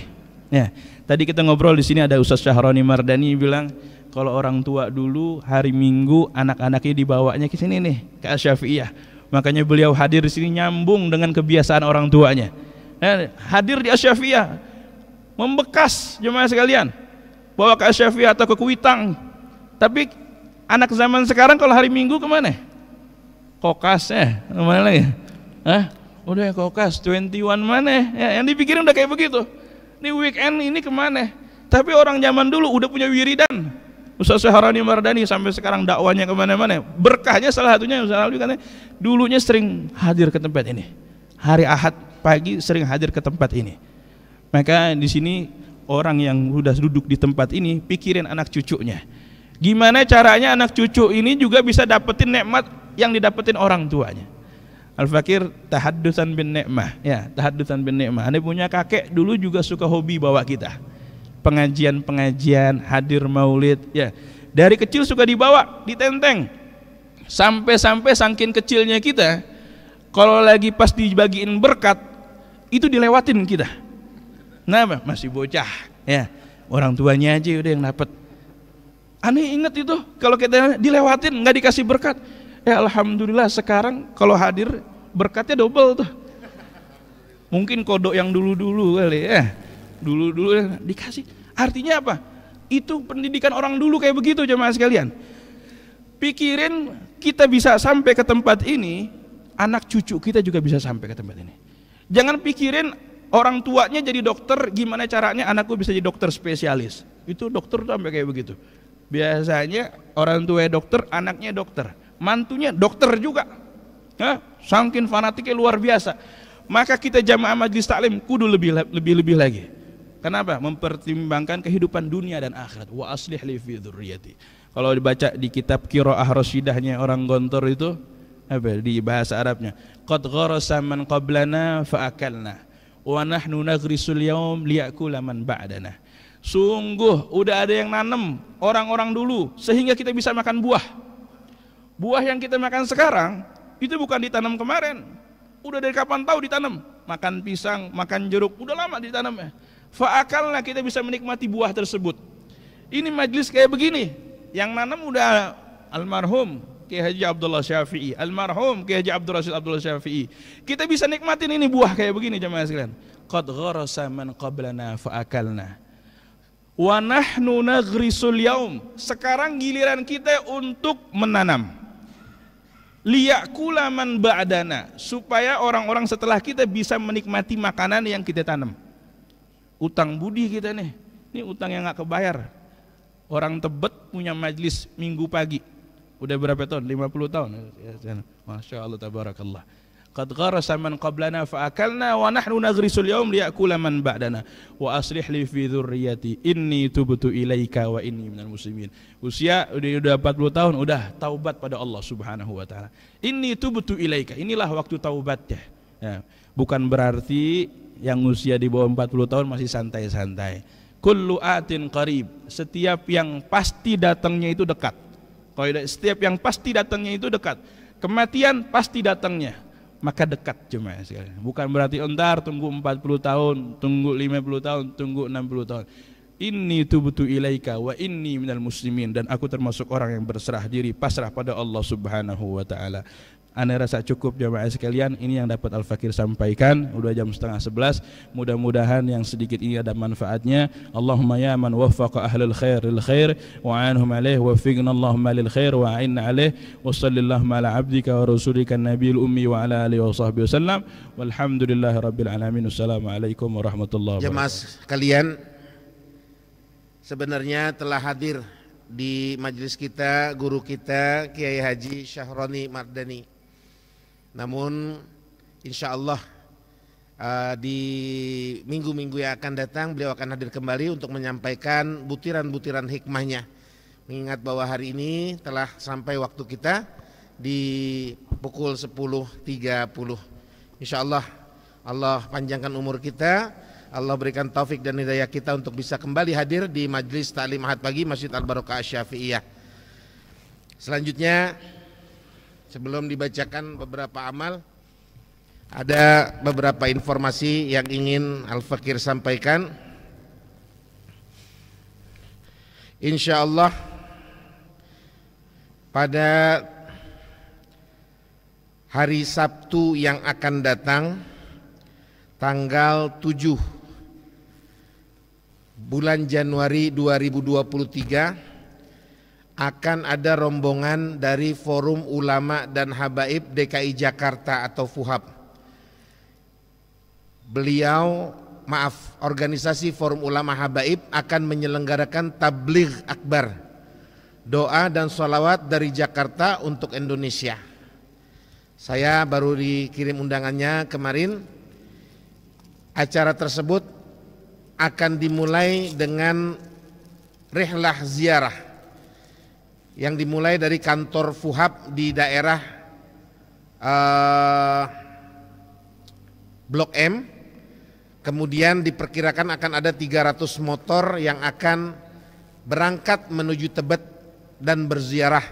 Ya, tadi kita ngobrol di sini ada Ustaz Syahroni Mardani bilang kalau orang tua dulu hari Minggu anak-anaknya dibawanya ke sini nih ke Asy-Syafi'iyah. Makanya beliau hadir di sini nyambung dengan kebiasaan orang tuanya. Hadir di Asy-Syafi'iyah, membekas jemaah sekalian, bawa ke Asy-Syafi'iyah atau ke Kuitang. Tapi anak zaman sekarang kalau hari Minggu kemana? Kokas, kemana lagi? Udah Kokas, 21 mana? Ya, yang dipikirin udah kayak begitu. Ini weekend ini kemana? Tapi orang zaman dulu udah punya wiridan. Ustaz Syahroni Mardani sampai sekarang dakwanya kemana-mana. Berkahnya salah satunya Ustaz Alwi karena dulunya sering hadir ke tempat ini. Hari Ahad pagi sering hadir ke tempat ini. Maka di sini orang yang sudah duduk di tempat ini pikirin anak cucunya. Gimana caranya anak cucu ini juga bisa dapetin nikmat yang didapetin orang tuanya. Al-Fakir tahaddusan bin ni'mah, ya, tahaddusan bin ni'mah. Anda punya kakek dulu juga suka hobi bawa kita. Pengajian-pengajian, hadir maulid, ya. Dari kecil suka dibawa, ditenteng. Sampai-sampai saking kecilnya kita, kalau lagi pas dibagiin berkat, itu dilewatin kita. Nah, masih bocah, ya. Orang tuanya aja udah yang dapat. Aneh inget itu, kalau kita dilewatin, nggak dikasih berkat. Alhamdulillah sekarang kalau hadir berkatnya double tuh. Mungkin kodok yang dulu-dulu kali, ya. Dulu-dulu dikasih. Artinya apa? Itu pendidikan orang dulu kayak begitu jemaah sekalian. Pikirin kita bisa sampai ke tempat ini, anak cucu kita juga bisa sampai ke tempat ini. Jangan pikirin orang tuanya jadi dokter, gimana caranya anakku bisa jadi dokter spesialis. Itu dokter tuh sampai kayak begitu. Biasanya orang tua dokter, anaknya dokter, mantunya dokter juga. Saking fanatiknya luar biasa. Maka kita jamaah majlis taklim kudu lebih lagi. Kenapa? Mempertimbangkan kehidupan dunia dan akhirat. Wa aslih li fi dzurriyyati. Kalau dibaca di kitab Qiraah Rasyidahnya orang Gontor itu apa di bahasa Arabnya? Qad gharasa man qablana fa akalna wa nahnu nagrisul yaum liyakula man ba'dana. Sungguh udah ada yang nanam orang-orang dulu sehingga kita bisa makan buah. Buah yang kita makan sekarang itu bukan ditanam kemarin. Udah dari kapan tahu ditanam? Makan pisang, makan jeruk, udah lama ditanamnya. Fa'akalna kita bisa menikmati buah tersebut. Ini majlis kayak begini, yang nanam udah almarhum Kiai Haji Abdullah Syafi'i, almarhum Kiai Haji Abdul Rashid Abdullah Syafi'i. Kita bisa nikmatin ini buah kayak begini jemaah sekalian. Qad gharasa man qablana fa'akalna wa nahnu naghrisul yaum. Sekarang giliran kita untuk menanam. Liyakula man ba'dana, supaya orang-orang setelah kita bisa menikmati makanan yang kita tanam. Utang budi kita nih, ini utang yang gak kebayar. Orang Tebet punya majlis minggu pagi, udah berapa tahun? 50 tahun. Masya Allah tabarakallah. Qad gharasa man qablana fa akalna wa nahnu naghrisul yawm liya'kula man ba'dana wa aslih li fi dzurriyyati inni tubtu ilaika wa inni minal muslimin. Usia udah 40 tahun udah taubat pada Allah Subhanahu wa taala. Inni tubtu ilaika. Inilah waktu taubatnya. Ya, bukan berarti yang usia di bawah 40 tahun masih santai-santai. Kullu atin qarib. Setiap yang pasti datangnya itu dekat. Setiap yang pasti datangnya itu dekat. Kematian pasti datangnya, maka dekat jemaah sekalian. Bukan berarti entar tunggu 40 tahun, tunggu 50 tahun, tunggu 60 tahun. Inni tubtu ilaika wa inni minal muslimin, dan aku termasuk orang yang berserah diri, pasrah pada Allah Subhanahu wa taala. Ana rasa cukup jemaah sekalian, ini yang dapat Al-Fakir sampaikan. Udah jam 10:30. Mudah-mudahan yang sedikit ini ada manfaatnya. Allahumma ya man waffaqa ahlul khair lil khair wa anhum alaih waffiqna Allahumma lil khair wa a'inna alaih wa sallallahu ala abdika wa rasulika nabiyil ummi wa ala alihi wa sahbihi wasallam walhamdulillahi rabbil alamin. Assalamualaikum warahmatullahi wabarakatuh. Jemaah sekalian, sebenarnya telah hadir di majelis kita guru kita Kiai Haji Syahroni Mardani. Namun insya Allah di minggu-minggu yang akan datang beliau akan hadir kembali untuk menyampaikan butiran-butiran hikmahnya. Mengingat bahwa hari ini telah sampai waktu kita di pukul 10.30. Insya Allah, Allah panjangkan umur kita, Allah berikan taufik dan hidayah kita untuk bisa kembali hadir di Majelis Ta'lim Ahad Pagi Masjid Al-Barokah Asy-Syafi'iyah. Selanjutnya, sebelum dibacakan beberapa amal, ada beberapa informasi yang ingin Al-Fakir sampaikan. Insya Allah pada hari Sabtu yang akan datang, tanggal 7 bulan Januari 2023, akan ada rombongan dari Forum Ulama dan Habaib DKI Jakarta atau FUHAB. Organisasi Forum Ulama Habaib akan menyelenggarakan tabligh akbar, doa dan sholawat dari Jakarta untuk Indonesia. Saya baru dikirim undangannya kemarin. Acara tersebut akan dimulai dengan rihlah ziarah yang dimulai dari kantor FUHAB di daerah Blok M. Kemudian diperkirakan akan ada 300 motor yang akan berangkat menuju Tebet dan berziarah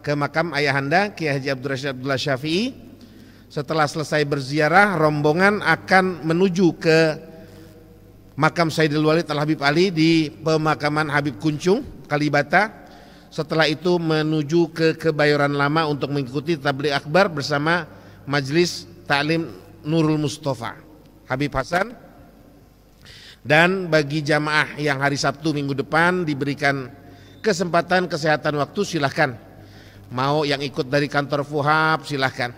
ke makam ayahanda Kiai Haji Abdul Rashid Abdullah Syafi'i. Setelah selesai berziarah, rombongan akan menuju ke makam Sayyidul Walid Al-Habib Ali di pemakaman Habib Kuncung, Kalibata. Setelah itu menuju ke Kebayoran Lama untuk mengikuti tabligh akbar bersama Majelis Ta'lim Nurul Mustafa Habib Hasan. Dan bagi jamaah yang hari Sabtu minggu depan diberikan kesempatan kesehatan waktu, silahkan. Mau yang ikut dari kantor FUHAB silahkan.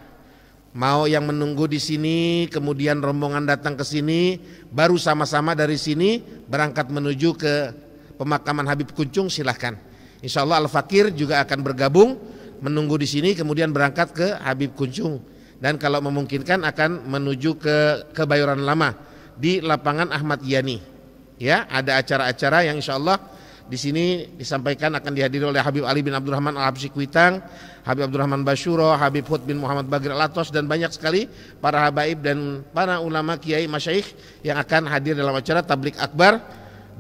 Mau yang menunggu di sini kemudian rombongan datang ke sini, baru sama-sama dari sini berangkat menuju ke pemakaman Habib Kuncung, silahkan. Insya Allah Al-Fakir juga akan bergabung menunggu di sini kemudian berangkat ke Habib Kuncung, dan kalau memungkinkan akan menuju ke Kebayoran Lama di lapangan Ahmad Yani. Ya, ada acara-acara yang insya Allah di sini disampaikan akan dihadiri oleh Habib Ali bin Abdurrahman Al-Habsyi Kuitang, Habib Abdurrahman Basyuro, Habib Hud bin Muhammad Bagir Al-Atos, dan banyak sekali para habaib dan para ulama kiai masyaikh yang akan hadir dalam acara tabligh akbar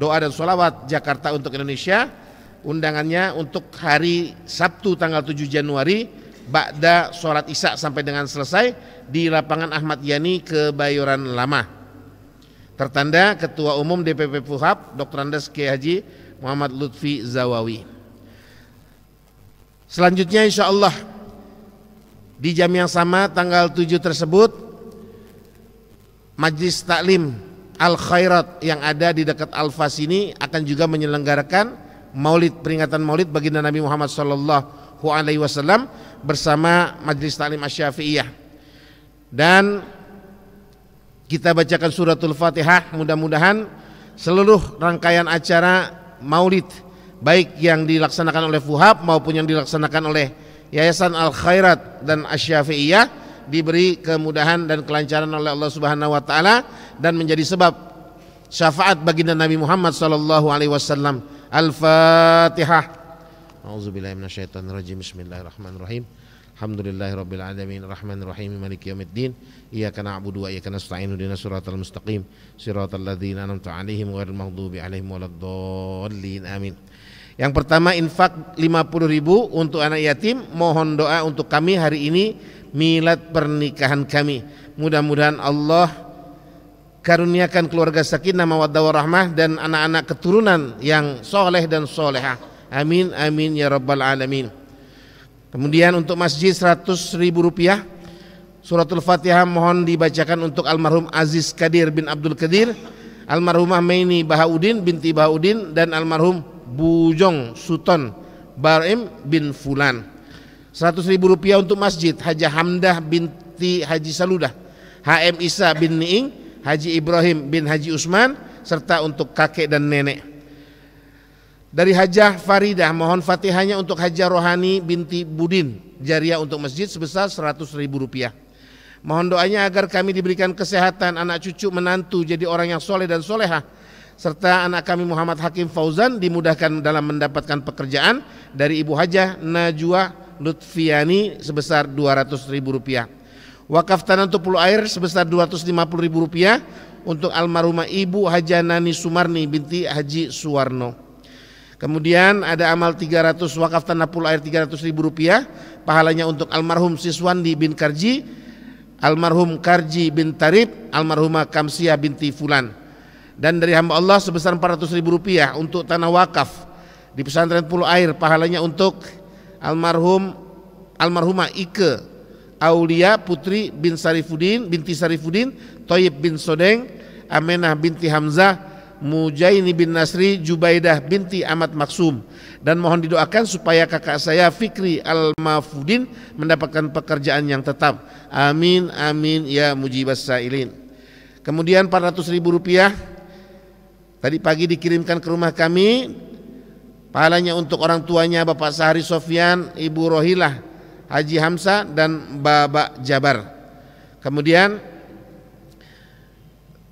doa dan sholawat Jakarta untuk Indonesia. Undangannya untuk hari Sabtu tanggal 7 Januari ba'da sholat isya sampai dengan selesai di lapangan Ahmad Yani Kebayoran Lama. Tertanda Ketua Umum DPP FUHAB Dr. Andes Kiai Haji Muhammad Lutfi Zawawi. Selanjutnya insya Allah di jam yang sama tanggal 7 tersebut, Majlis Taklim Al Khairat yang ada di dekat Al-Fas ini akan juga menyelenggarakan Maulid, peringatan Maulid baginda Nabi Muhammad sallallahu alaihi wasallam bersama Majelis Ta'lim Asy-Syafi'iyah. Dan kita bacakan suratul Fatihah. Mudah-mudahan seluruh rangkaian acara Maulid baik yang dilaksanakan oleh FUHAB maupun yang dilaksanakan oleh Yayasan Al Khairat dan Asy-Syafi'iyah diberi kemudahan dan kelancaran oleh Allah Subhanahu wa taala dan menjadi sebab syafaat baginda Nabi Muhammad sallallahu alaihi wasallam. Al-Fatihah. A'udzubillahi minasyaitonirrajim. Bismillahirrahmanirrahim. Alhamdulillahirabbil alamin arrahmanir rahim maliki yaumiddin iyyaka na'budu wa iyyaka nasta'in ihdinas siratal mustaqim siratal ladzina an'amta 'alaihim ghairil maghdubi 'alaihim waladdallin amin. Yang pertama, infak 50.000 untuk anak yatim. Mohon doa untuk kami hari ini milad pernikahan kami. Mudah-mudahan Allah karuniakan keluarga sakinah mawaddah warahmah dan anak-anak keturunan yang soleh dan solehah. Amin amin ya rabbal alamin. Kemudian untuk masjid 100.000 rupiah. Suratul Fatihah mohon dibacakan untuk almarhum Aziz Kadir bin Abdul Kadir, almarhumah Maini Bahaudin binti Bahaudin, dan almarhum Bujong Sultan Barim bin Fulan. 100.000 rupiah untuk masjid Hajah Hamdah binti Haji Saludah, HM Isa bin Niing, Haji Ibrahim bin Haji Usman, serta untuk kakek dan nenek. Dari Hajah Faridah mohon Fatihahnya untuk Hajah Rohani binti Budin Jariah untuk masjid sebesar 100.000 rupiah. Mohon doanya agar kami diberikan kesehatan, anak cucu menantu jadi orang yang soleh dan solehah, serta anak kami Muhammad Hakim Fauzan dimudahkan dalam mendapatkan pekerjaan. Dari Ibu Hajah Najwa Lutfiani sebesar 200.000 rupiah. Wakaf tanah untuk Pulau Air sebesar 250.000 rupiah untuk almarhumah Ibu Hajah Nani Sumarni binti Haji Suwarno. Kemudian ada amal 300 wakaf tanah Pulau Air 300.000 rupiah, pahalanya untuk almarhum Siswandi bin Karji, almarhum Karji bin Tarib, almarhumah Kamsiah binti Fulan. Dan dari hamba Allah sebesar 400.000 rupiah untuk tanah wakaf di pesantren Pulau Air, pahalanya untuk almarhumah Ike Aulia Putri bin Sarifudin binti Sarifudin, Toyib bin Sodeng, Amenah binti Hamzah, Mujaini bin Nasri, Jubaidah binti Ahmad Maksum. Dan mohon didoakan supaya kakak saya Fikri Al-Mafudin mendapatkan pekerjaan yang tetap. Amin amin ya mujibas sailin. Kemudian 400.000 rupiah tadi pagi dikirimkan ke rumah kami, pahalanya untuk orang tuanya Bapak Sahari Sofyan, Ibu Rohilah, Haji Hamzah, dan Babak Jabar. Kemudian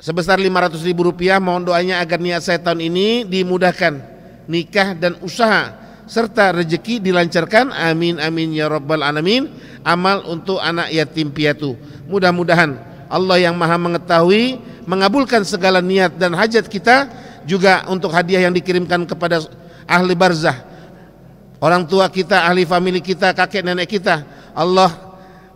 sebesar 500.000 rupiah, mohon doanya agar niat saya tahun ini dimudahkan nikah dan usaha serta rezeki dilancarkan. Amin amin ya rabbal alamin. Amal untuk anak yatim piatu. Mudah-mudahan Allah yang maha mengetahui mengabulkan segala niat dan hajat kita. Juga untuk hadiah yang dikirimkan kepada ahli barzah, orang tua kita, ahli famili kita, kakek nenek kita, Allah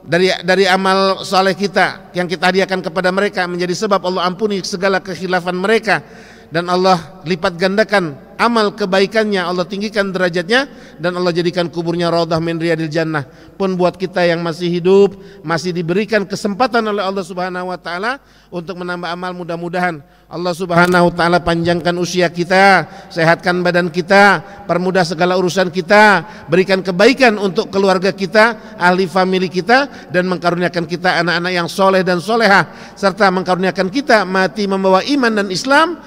dari amal saleh kita yang kita hadiahkan kepada mereka menjadi sebab Allah ampuni segala kekhilafan mereka, dan Allah lipat gandakan amal kebaikannya, Allah tinggikan derajatnya, dan Allah jadikan kuburnya raudhah min riyadil jannah. Pun buat kita yang masih hidup, masih diberikan kesempatan oleh Allah Subhanahu wa taala untuk menambah amal, mudah-mudahan Allah Subhanahu wa taala panjangkan usia kita, sehatkan badan kita, permudah segala urusan kita, berikan kebaikan untuk keluarga kita, ahli famili kita, dan mengkaruniakan kita anak-anak yang soleh dan solehah, serta mengkaruniakan kita mati membawa iman dan Islam,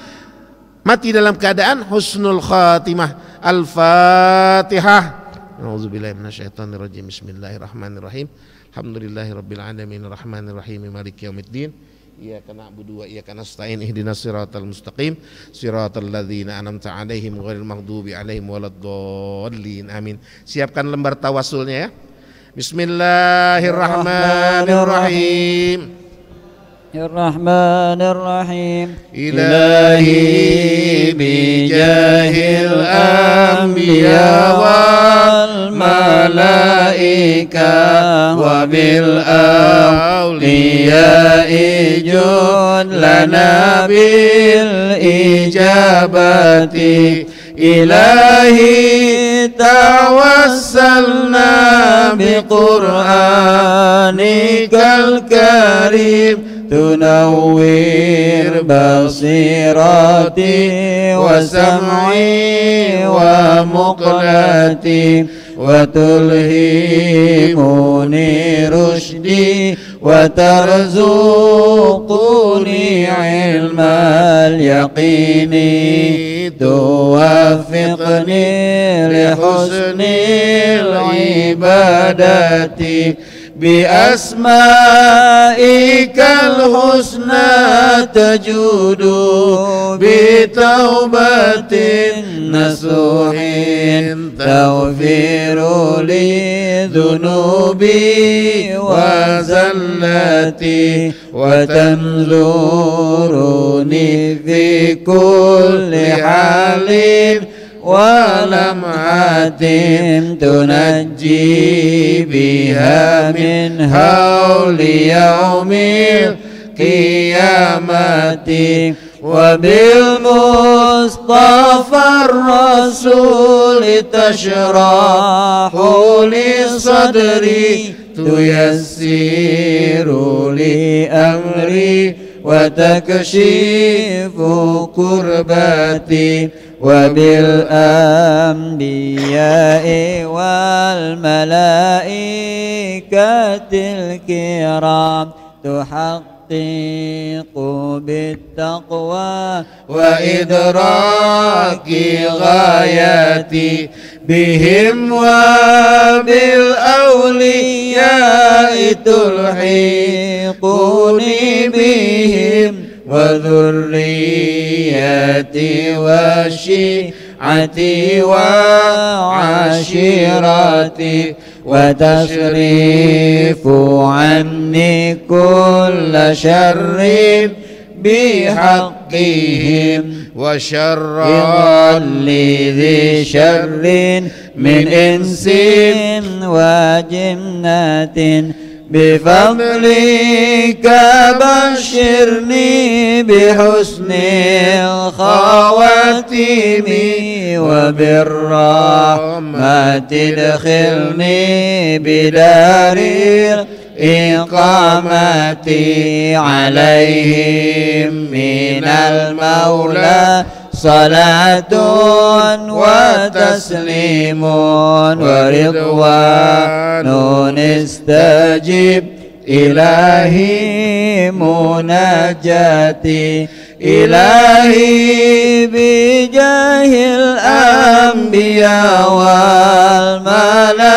mati dalam keadaan husnul khatimah. Al-Fatihah. A'udzubillahi minasyaitonirrajim. Bismillahirrahmanirrahim. Alhamdulillahirabbil alamin arrahmanir rahim maliki yaumiddin. Iyyaka na'budu wa iyyaka nasta'in ihdinas siratal mustaqim siratal ladzina an'amta 'alaihim ghairil maghdubi 'alaihim waladdallin amin. Siapkan lembar tawasulnya ya. Bismillahirrahmanirrahim. الرحمن الرحيم إلهي بجاه الأنبياء والملائكة وبالأولياء جد لنا بالإجابة إلهي توسلنا بقرآنك الكريم تنوّر بصيرتي وسمعي ومقلتي وتلهمني رشدي وترزقني علم اليقين توفقني لحسن العبادة بأسمائك الحسنى تجود بتوبة نصوح تغفر لي ذنوبي وزلتي وتنظرني في كل حال ولمعة تنجي بها من هول يوم القيامة وبالمصطفى الرسول تشرح لي صدري تيسر لي أمري وتكشف كربتي وبالأنبياء والملائكة الكرام تحقق بالتقوى وإدراك غاياتي بهم وبالأولياء تلحقني بهم وذريتي وشيعتي وعشيرتي وتصرف عني كل شر بحقهم وشر ذي شر من إنس وجنة بفضلك بشرني بحسن الخواتيم وبالرحمة ادخلني بدار الإقامة عليهم من المولى صلاة وتسليم ورضوان استجب إلهي مناجاتي إلهي بجاه الأنبياء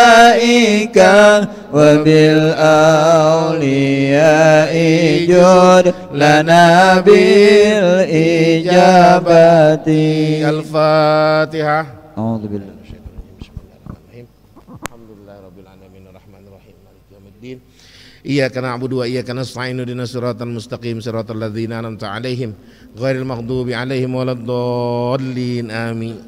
والملائكة وبالأولياء جد لنا بالإجابة. الفاتحة. أعوذ بالله. Iyyaka na'budu wa iyyaka nasta'in ihdinas siratal mustaqim siratal ladzina an'amta 'alaihim ghairil maghdubi 'alaihim waladdallin amin.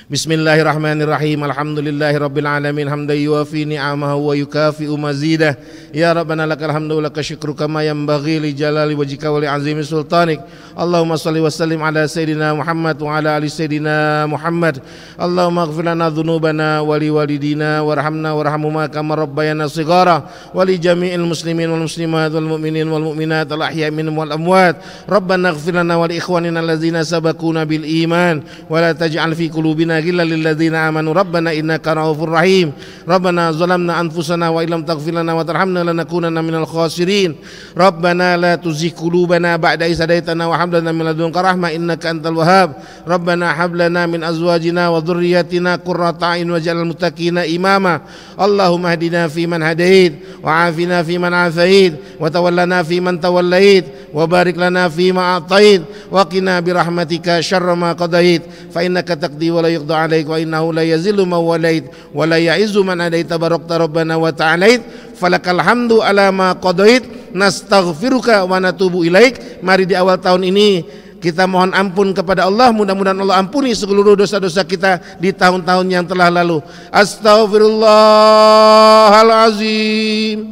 Bismillahirrahmanirrahim. Alhamdulillahi rabbil alamin hamdan yuwafi ni'amahu wa yukafi'u mazidah. Ya Rabbana lakal hamdu wa lakal syukru kama yanbaghi li jalali wajhika wa li 'azimi sultanik. Allahumma shalli wa sallim ala sayyidina Muhammad wa ala ali sayyidina Muhammad. Allahumma ighfir lana dhunubana wa li walidina warhamna warhamhuma kama rabbayana shighara wa li jami'il muslimin wal muslimat wal mu'minin wal mu'minat al ahya'i minhum wal amwat. Rabbana ighfir lana wa li ikhwanina allazina sabaquna bil iman wa la taj'al fi qulubina ghillan lil ladzina amanu rabbana innaka ra'ufur rahim. Rabbana zalamna anfusana wa illam taghfir lana wa tarhamna lanakunanna minal khasirin. Rabbana la tuzigh qulubana ba'da idh hadaitana wa hab lana min ladunka rahmah innaka antal wahhab. Rabbana hab lana min azwajina wa dhurriyyatina qurrata a'yun waj'alna lil muttaqina imama. Allahumma hdina fi man hadait wa 'afina fi man 'afait wa tawallana fi man tawallait wa barik lana fi ma a'tait wa qina bi rahmatika syarra ma qadait fa innaka taqdi wa la yuqda 'alaik wa innahu la yazillu man walait wa la ya'izzu man adait tabarakta rabbana wa ta'alait falakal hamdu ala ma qadait nastaghfiruka wa natubu ilaik. Mari di awal tahun ini kita mohon ampun kepada Allah, mudah-mudahan Allah ampuni seluruh dosa-dosa kita di tahun-tahun yang telah lalu. Astaghfirullahalazim.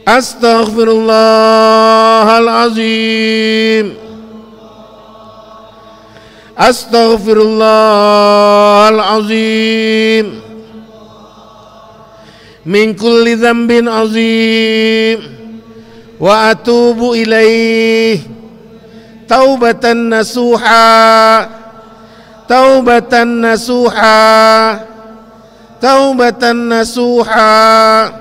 Astaghfirullahalazim. Astaghfirullahalazim. Min kulli dzambin azim wa atubu ilaih taubatan nasuha taubatan nasuha taubatan nasuha.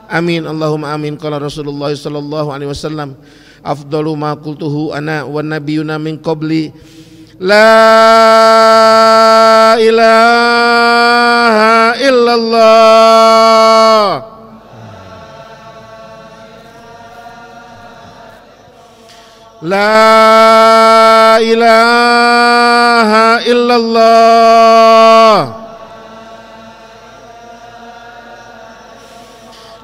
Amin Allahumma amin. Qala Rasulullah sallallahu alaihi wasallam afdalu ma qultuhu ana wan nabiyuna min qabli La ilaha illallah. La ilaha illallah.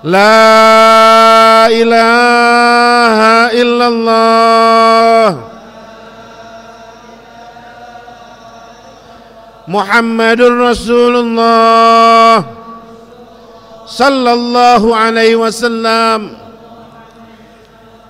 La ilaha illallah. Muhammadur Rasulullah sallallahu alaihi wasallam.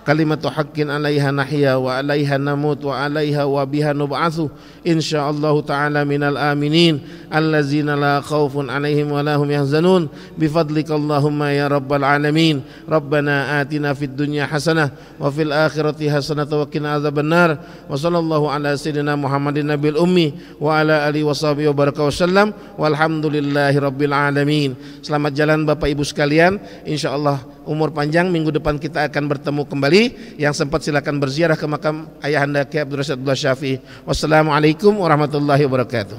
Kalimatu haqqin 'alaiha nahya wa 'alaiha namut wa 'alaiha wa biha nub'atsu insyaallah ta'ala minal aminin allazina la khaufun 'alaihim wa lahum yahzanun bifadlika Allahumma ya rabbal alamin. Rabbana atina fid dunya hasanah wa fil akhirati hasanah wa qina adzabannar. Wa sallallahu ala sayyidina Muhammadin nabil ummi wa ala alihi washabihi wa baraka wasallam walhamdulillahi rabbil alamin. Selamat jalan Bapak Ibu sekalian, insyaallah umur panjang, minggu depan kita akan bertemu kembali. Yang sempat silakan berziarah ke makam Ayahanda Kiai Abdul Rasyid Abdullah Syafi'i. Wassalamualaikum warahmatullahi wabarakatuh.